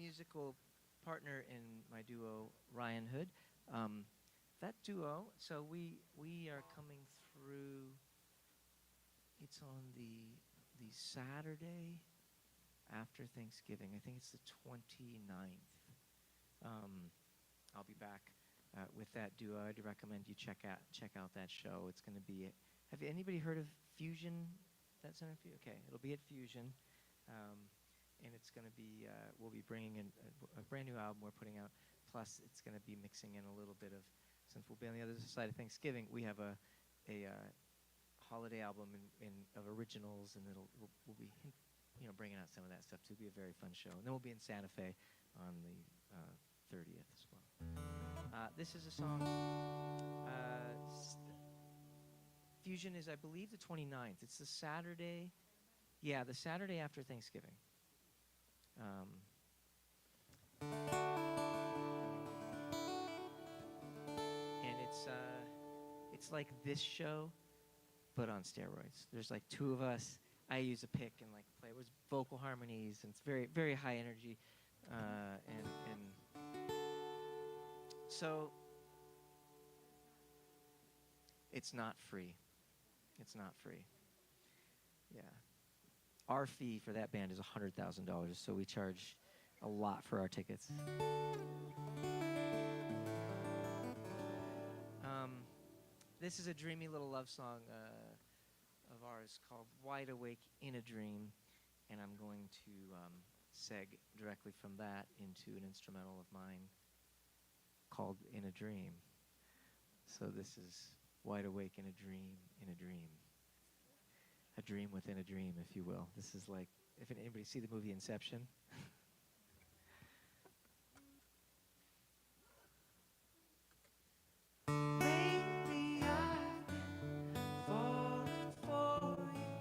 musical partner in my duo, Ryan Hood. That duo, so we are coming through. It's on the Saturday after Thanksgiving. I think it's the 29th. I'll be back with that duo. I'd recommend you check out that show. It's going to be. Have anybody heard of Fusion? That center for you? Okay, it'll be at Fusion, and it's going to be. We'll be bringing in a brand new album we're putting out. Plus, it's going to be mixing in a little bit of. Since we'll be on the other side of Thanksgiving, we have a holiday album of originals, and we'll be bringing out some of that stuff too. It'll be a very fun show, and then we'll be in Santa Fe on the 30th as well. This is a song. Fusion is, I believe, the 29th. It's the Saturday. Yeah, the Saturday after Thanksgiving. And it's like this show, but on steroids. There's like two of us. I use a pick and like play with vocal harmonies, and it's very, very high energy. And so it's not free. It's not free. Yeah. Our fee for that band is $100,000, so we charge a lot for our tickets. This is a dreamy little love song of ours called Wide Awake in a Dream, and I'm going to seg directly from that into an instrumental of mine called In a Dream. So this is Wide Awake in a Dream, in a dream. A dream within a dream, if you will. This is like, if anybody see the movie Inception? Lately I've been falling for you,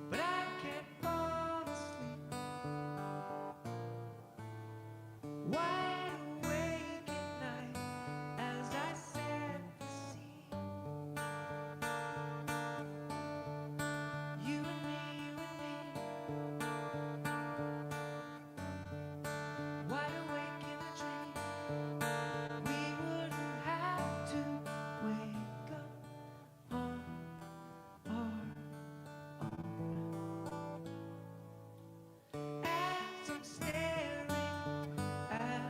but I can't fall asleep. Wide awake at night as I set the scene. You and me, wide awake in a dream. We wouldn't have to wake up on our own. As I'm staring at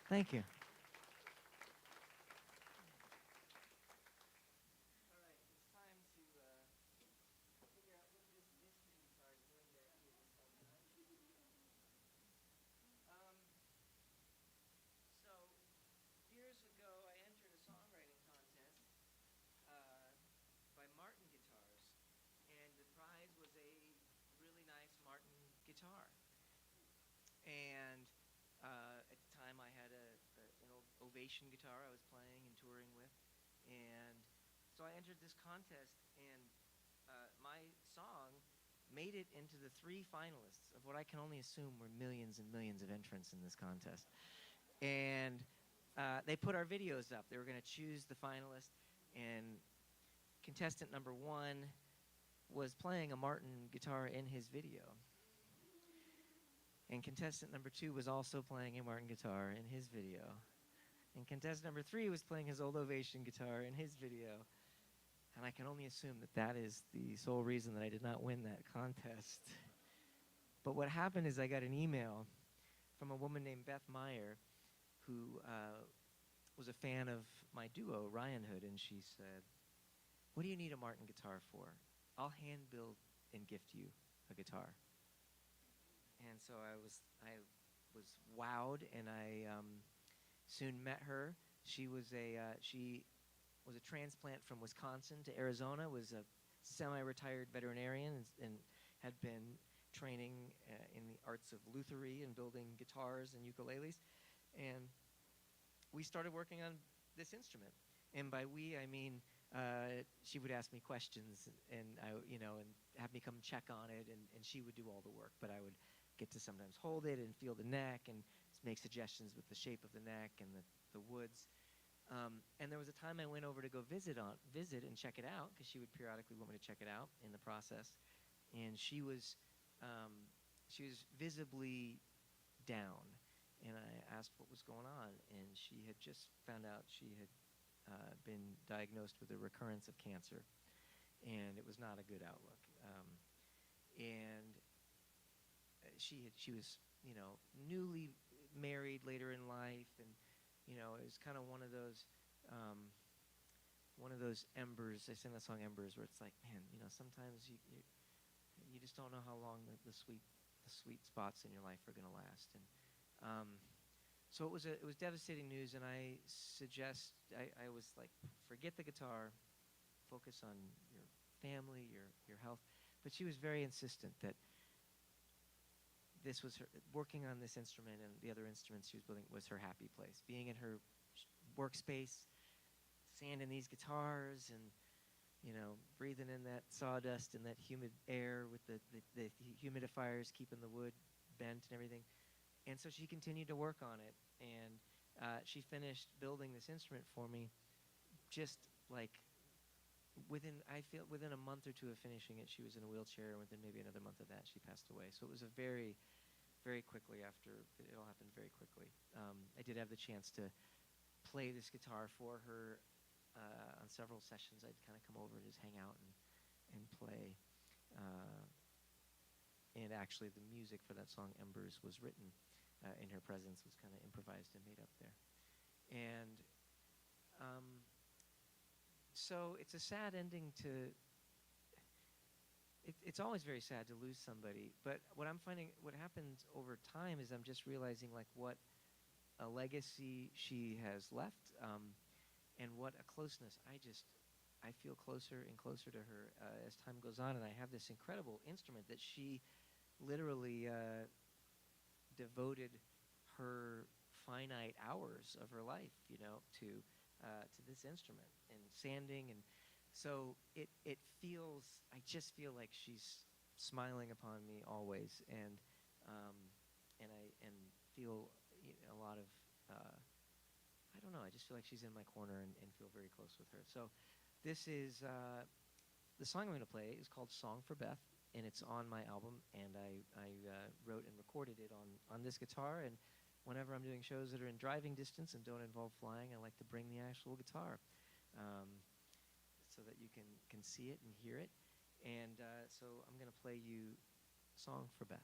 Thank you. All right, it's time to figure out what this mystery guitar is doing back here this whole time. So, years ago, I entered a songwriting contest by Martin Guitars, and the prize was a really nice Martin guitar. And at the time, I had an Ovation guitar I was playing and touring with, and so I entered this contest, and my song made it into the 3 finalists of what I can only assume were millions and millions of entrants in this contest. And they put our videos up. They were going to choose the finalist, and contestant number 1 was playing a Martin guitar in his video. And contestant number 2 was also playing a Martin guitar in his video. And contestant number 3 was playing his old Ovation guitar in his video. And I can only assume that that is the sole reason that I did not win that contest. But what happened is I got an email from a woman named Beth Meyer, who was a fan of my duo, Ryan Hood, and she said, "What do you need a Martin guitar for? I'll hand build and gift you a guitar." And so I was wowed, and I soon met her. She was a transplant from Wisconsin to Arizona, was a semi-retired veterinarian, and had been training in the arts of lutherie and building guitars and ukuleles. And we started working on this instrument. And by we, I mean she would ask me questions, and and have me come check on it, and she would do all the work. But I would get to sometimes hold it and feel the neck and make suggestions with the shape of the neck and the woods. And there was a time I went over to go visit and check it out, because she would periodically want me to check it out in the process. And she was visibly down, and I asked what was going on, and she had just found out she had been diagnosed with a recurrence of cancer, and it was not a good outlook. And she was newly married later in life, and it was kind of one of those embers. I sing the song Embers, where it's like, man, sometimes you just don't know how long the sweet spots in your life are going to last. And so it was devastating news, and I was like, forget the guitar, focus on your family, your health. But she was very insistent that this was her, working on this instrument and the other instruments she was building was her happy place. Being in her workspace, sanding these guitars, and breathing in that sawdust and that humid air with the humidifiers keeping the wood bent and everything. And so she continued to work on it, and she finished building this instrument for me just like within a month or 2 of finishing it. She was in a wheelchair, and within maybe another month of that, she passed away. So it was a very, very quickly after, it all happened very quickly. I did have the chance to play this guitar for her on several sessions. I'd kind of come over and just hang out and play. And actually, the music for that song, Embers, was written in her presence, was kind of improvised and made up there. And so it's a sad ending to... It's always very sad to lose somebody, but what I'm finding, what happens over time is I'm just realizing like what a legacy she has left, and what a closeness. I feel closer and closer to her as time goes on, and I have this incredible instrument that she literally devoted her finite hours of her life, to this instrument and sanding, and so it feels. I just feel like she's smiling upon me always, and I feel a lot of. I don't know. I just feel like she's in my corner and feel very close with her. So, this is the song I'm going to play is called "Song for Beth," and it's on my album. And I wrote and recorded it on this guitar. And whenever I'm doing shows that are in driving distance and don't involve flying, I like to bring the actual guitar, so that you can see it and hear it. And so I'm going to play you "Song for Beth."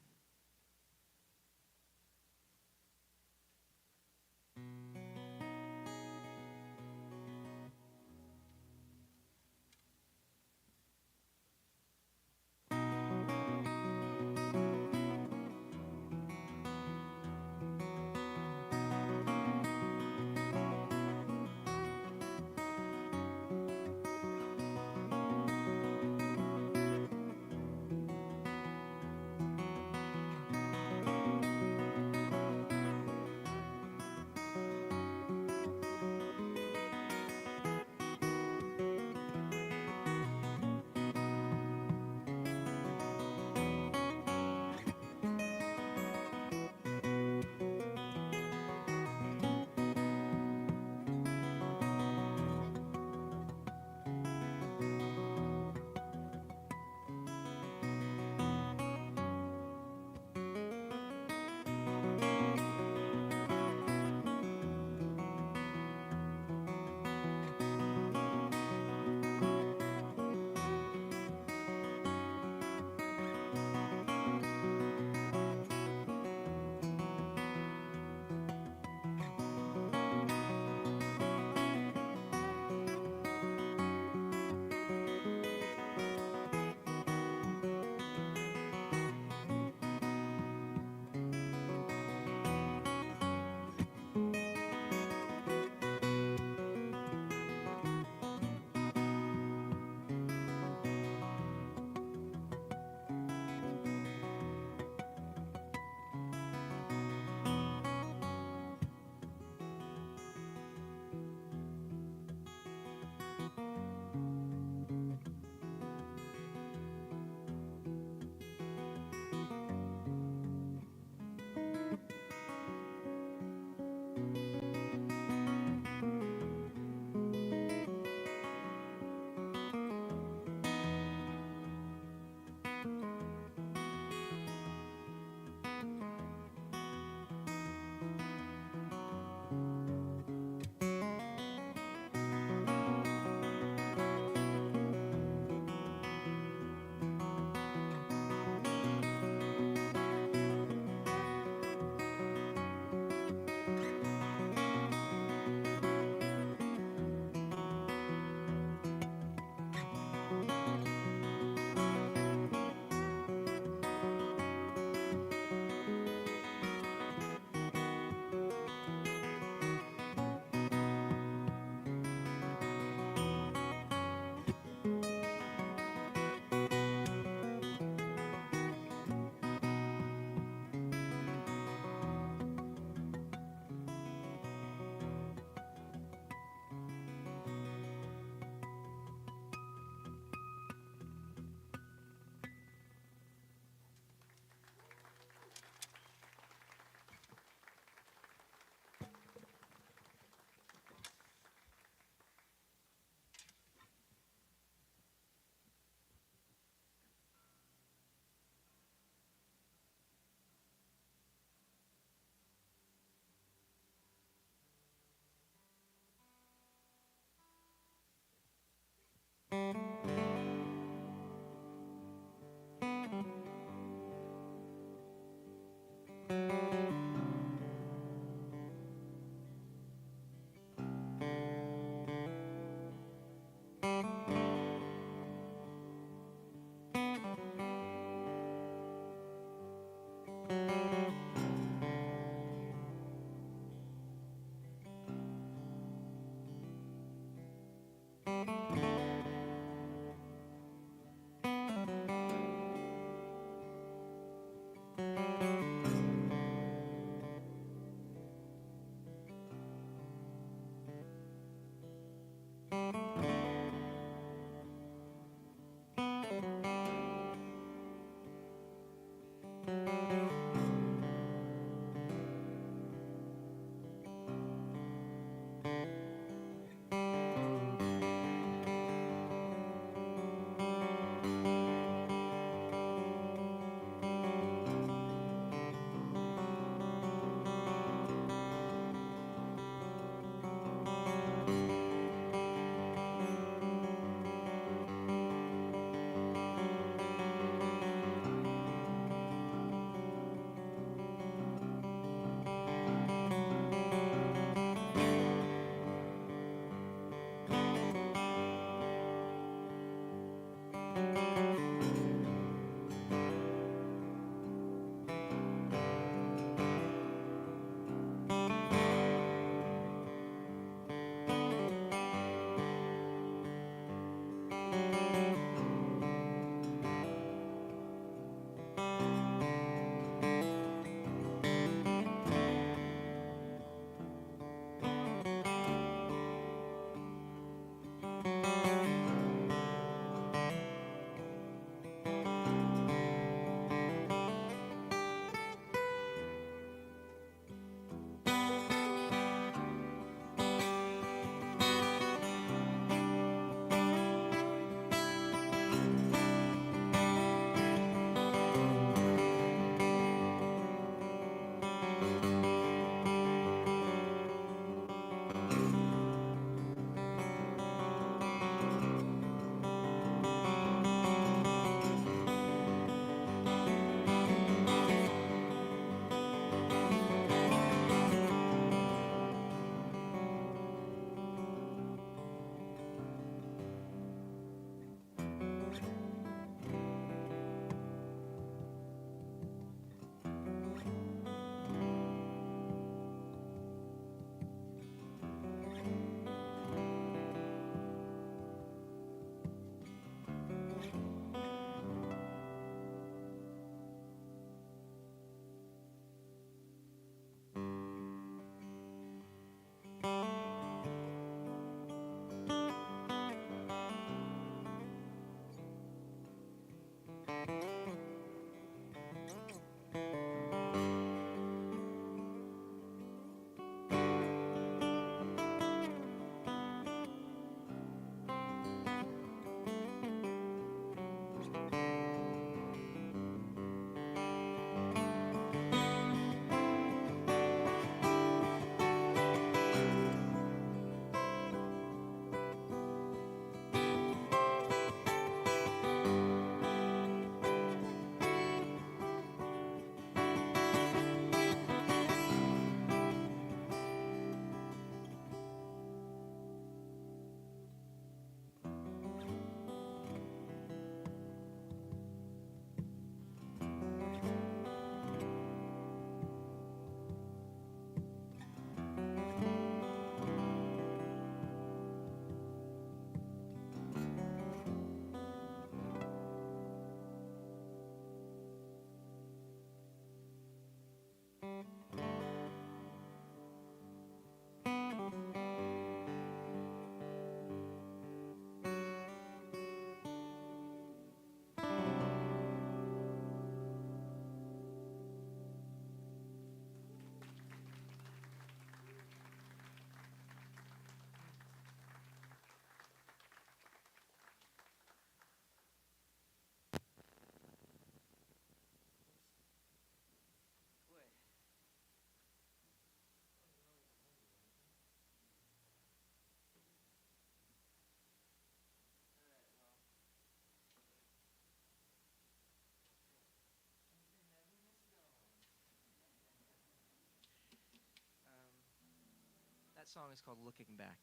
That song is called Looking Back.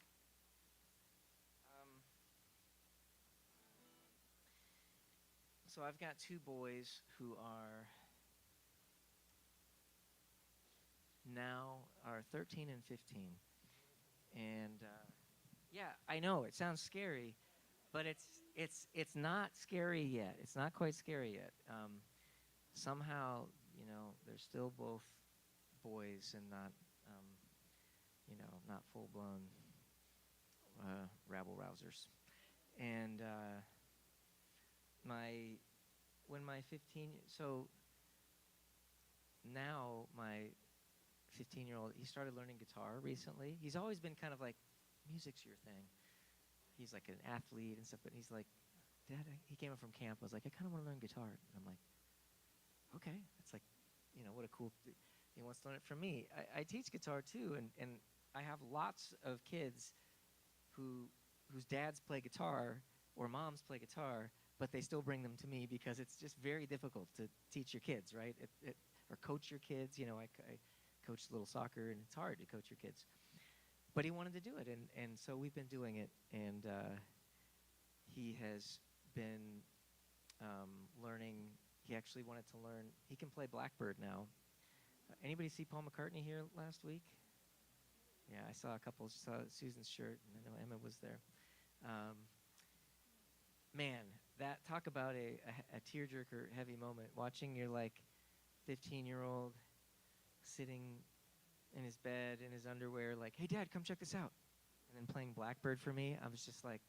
So I've got two boys who are 13 and 15. And yeah, I know it sounds scary, but it's not scary yet. It's not quite scary yet. Somehow, they're still both boys and not, not full-blown rabble-rousers. And so now my 15-year-old, he started learning guitar recently. He's always been kind of like, music's your thing. He's like an athlete and stuff, but he's like, Dad, he came up from camp. I was like, I kind of want to learn guitar. And I'm like, okay. It's like, what a cool, he wants to learn it from me. I teach guitar too, and I have lots of kids whose dads play guitar or moms play guitar, but they still bring them to me because it's just very difficult to teach your kids, right? Or coach your kids. I coach little soccer, and it's hard to coach your kids. But he wanted to do it, and so we've been doing it, and he has been learning. He actually wanted to learn. He can play Blackbird now. Anybody see Paul McCartney here last week? Yeah, I saw a couple. Saw Susan's shirt, and I know Emma was there. Man, that talk about a tearjerker heavy moment. Watching your 15-year-old sitting in his bed in his underwear, like, hey Dad, come check this out, and then playing Blackbird for me. I was just like,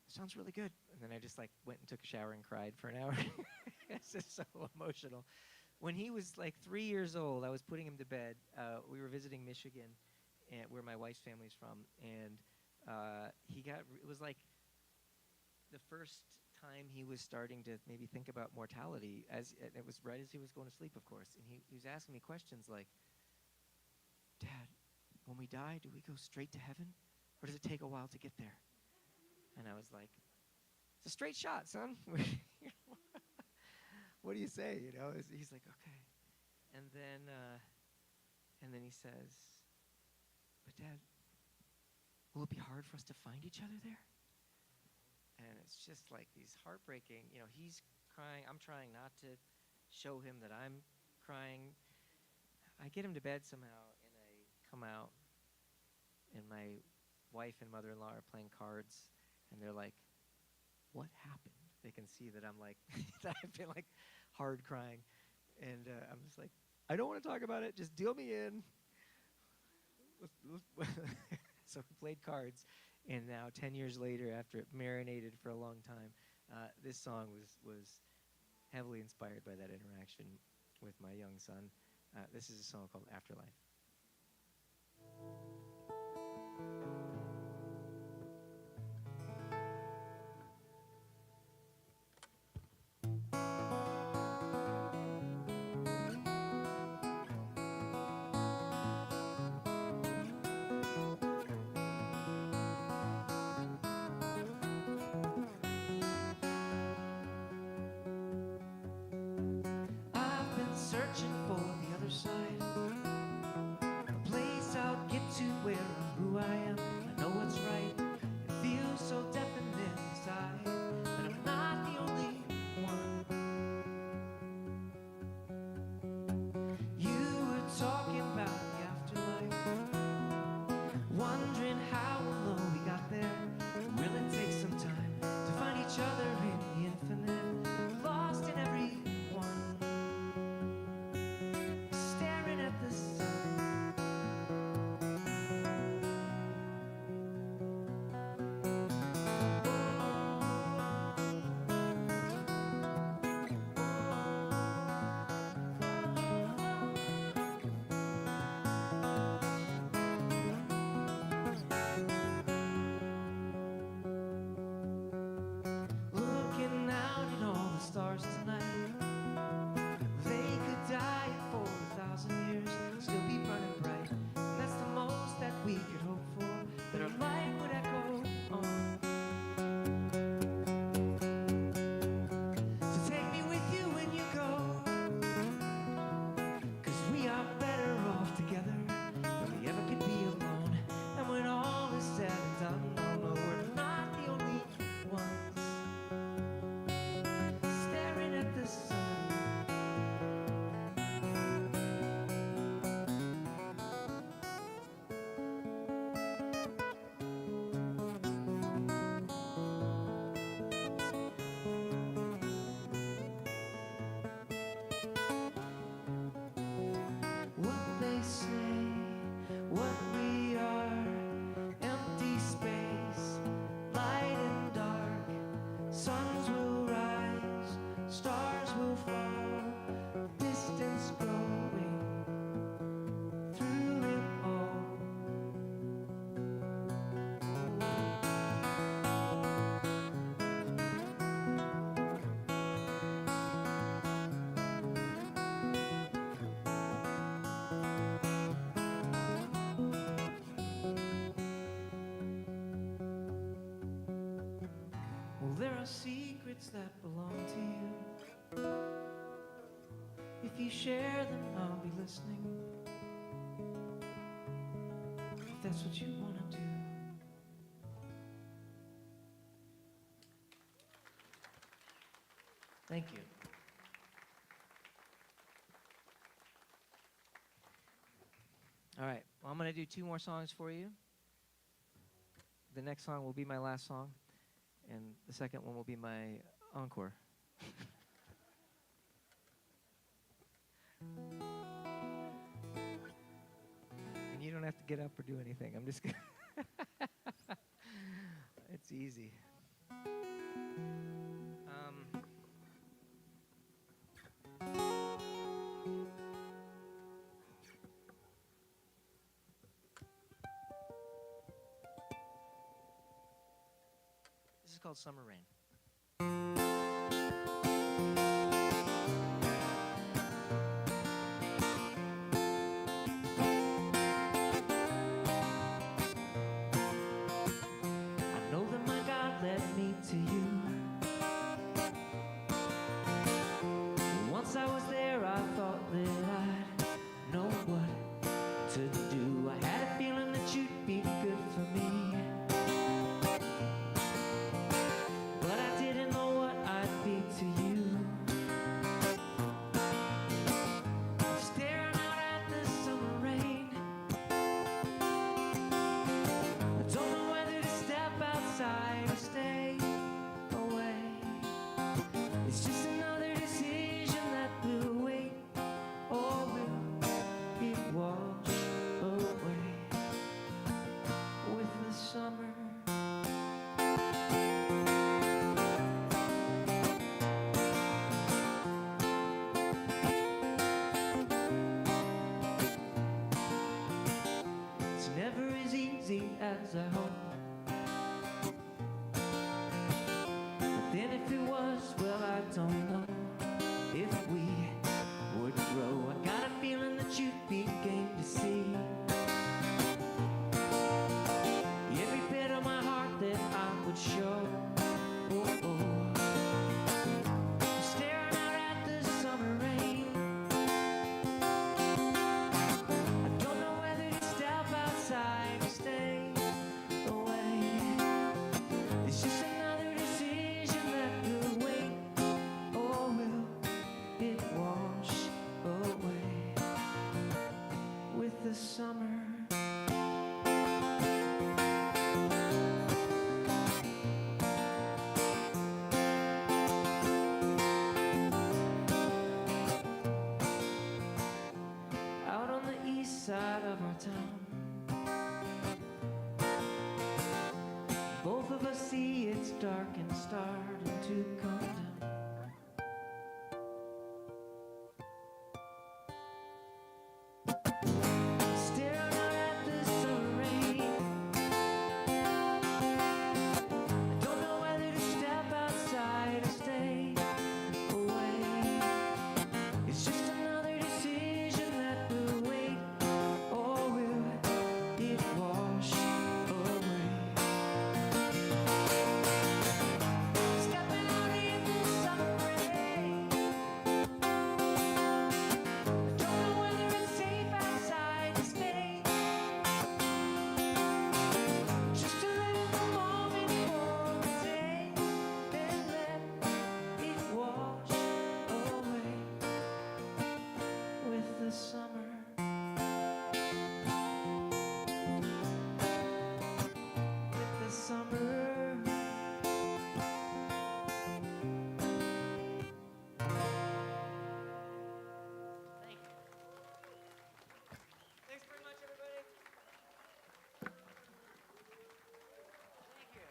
sounds really good. And then I just went and took a shower and cried for an hour. It's just so emotional. When he was 3 years old, I was putting him to bed. We were visiting Michigan, where my wife's family's from, and it was like the first time he was starting to maybe think about mortality, and it was right as he was going to sleep, of course. And he was asking me questions like, Dad, when we die, do we go straight to heaven, or does it take a while to get there? And I was like, it's a straight shot, son. What do you say? He's like, okay. And then he says, but Dad, will it be hard for us to find each other there? And it's just these heartbreaking, he's crying. I'm trying not to show him that I'm crying. I get him to bed somehow, and I come out, and my wife and mother-in-law are playing cards, and they're like, what happened? They can see that I'm that I've been hard crying. And I'm just like, I don't want to talk about it. Just deal me in. So we played cards. And now 10 years later, after it marinated for a long time, this song was heavily inspired by that interaction with my young son. This is a song called Afterlife. I've been searching for the other side, are secrets that belong to you. If you share them, I'll be listening. If that's what you want to do. Thank you. All right, well, I'm going to do 2 more songs for you. The next song will be my last song, and the second one will be my encore. And you don't have to get up or do anything. I'm just gonna it's easy. This is called Summer Rain. I know that my God led me to you. Once I was there, I thought that I'd know what to do. I had a feeling that you'd be good for me. But I didn't know what I'd be to you. Staring out at the summer rain. I don't know whether to step outside or stay away. It's just another decision that will wait, or will it wash away with the summer? It's never as easy as I hope. But then if it was, well, I don't know if we would grow. I got a feeling that you'd be game to see every bit of my heart that I would show. Oh, oh. Staring out at the summer rain. I don't know whether to step outside or stay away. It's just another decision that will wait, or will it wash away with the summer? Out on the east side of our town, both of us see it's dark and starting to come down. Staring out at the summer rain. I don't know whether to step outside or stay away. It's just another decision that will wait, or will it wash away? Stepping out in the summer rain. I don't know whether it's safe outside to stay. Just to live the moment for the day, then let it wash away with the summer. With the summer. Thank you. Thanks very much, everybody. Thank you.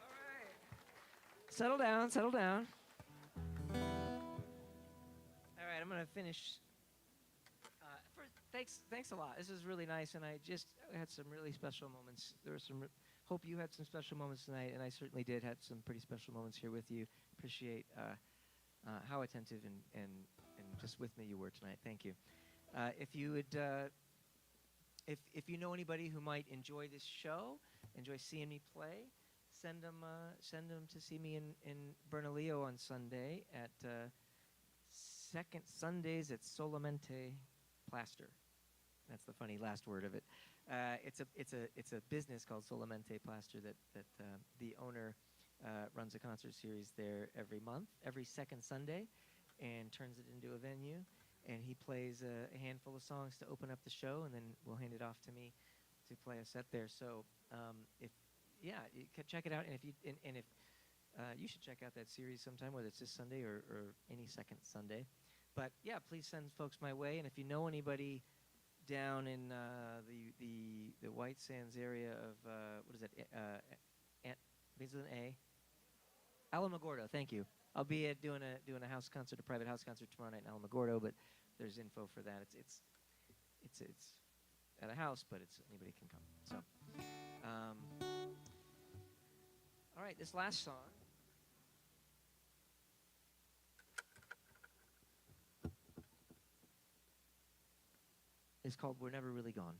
All right. Settle down, settle down. All right, I'm going to finish. Thanks a lot. This is really nice, and I just had some really special moments. There were some. Hope you had some special moments tonight, and I certainly did. Had some pretty special moments here with you. Appreciate how attentive and just with me you were tonight. Thank you. If you would, if you know anybody who might enjoy this show, enjoy seeing me play, send them to see me in Bernalillo on Sunday at second Sundays at Solamente Plaster. That's the funny last word of it. It's a business called Solamente Plaster that the owner runs a concert series there every month, every second Sunday, and turns it into a venue. And he plays a handful of songs to open up the show, and then will hand it off to me to play a set there. So if you can check it out, and if you should check out that series sometime, whether it's this Sunday or any second Sunday. But yeah, please send folks my way, and if you know anybody down in the White Sands area of what is that? Begins with an A. Alamogordo. Thank you. I'll be doing a house concert, a private house concert tomorrow night in Alamogordo, but there's info for that. It's at a house, but anybody can come. So, all right, this last song is called "We're Never Really Gone."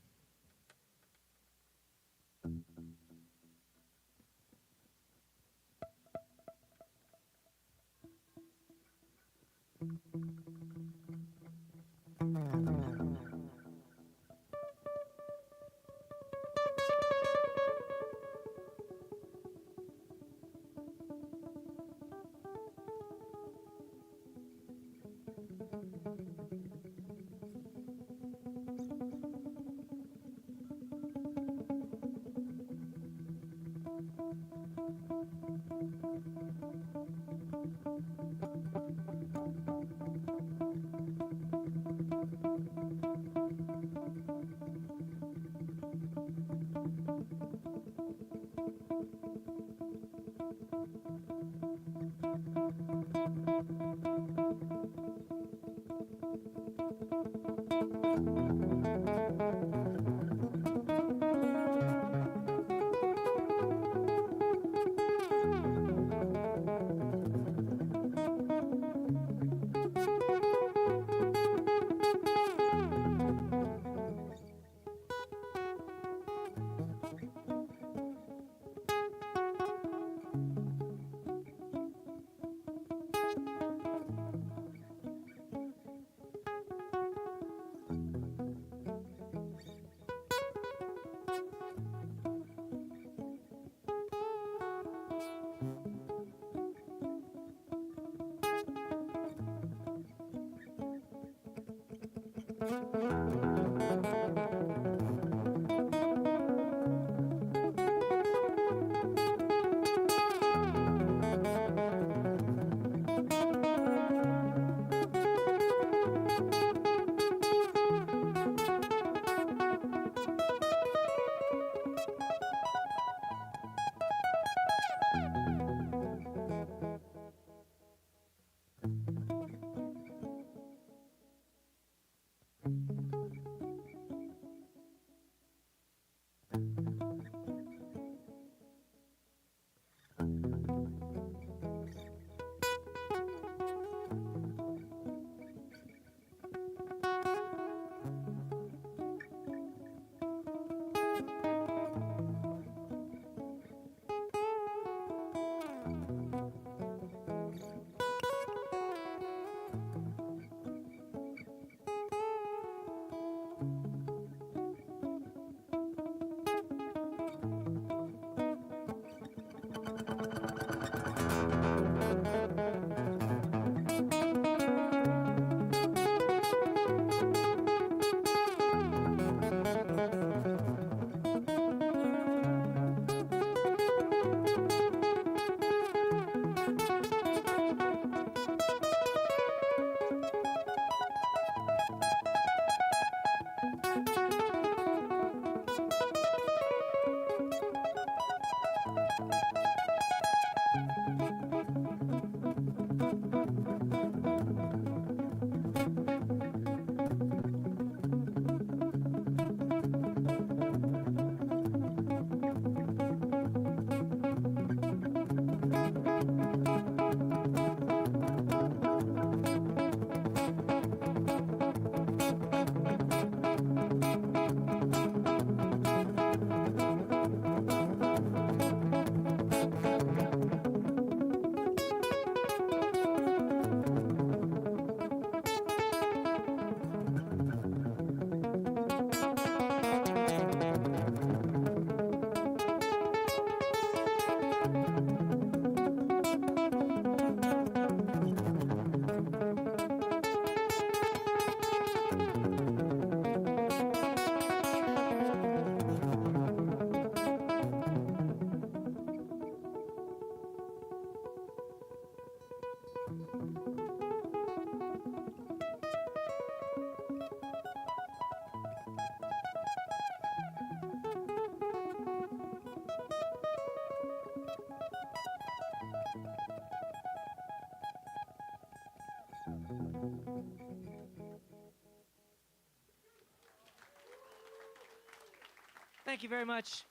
Thank you very much.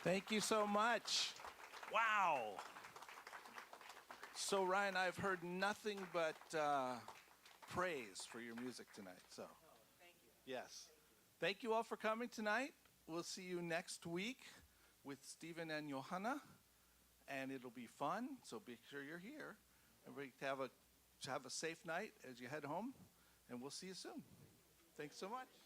Thank you so much. Wow. So, Ryan, I've heard nothing but praise for your music tonight. So, Thank you. yes. Thank you all for coming tonight. We'll see you next week with Stephen and Johanna, and it'll be fun. So be sure you're here. And we have a safe night as you head home, and we'll see you soon. Thanks so much.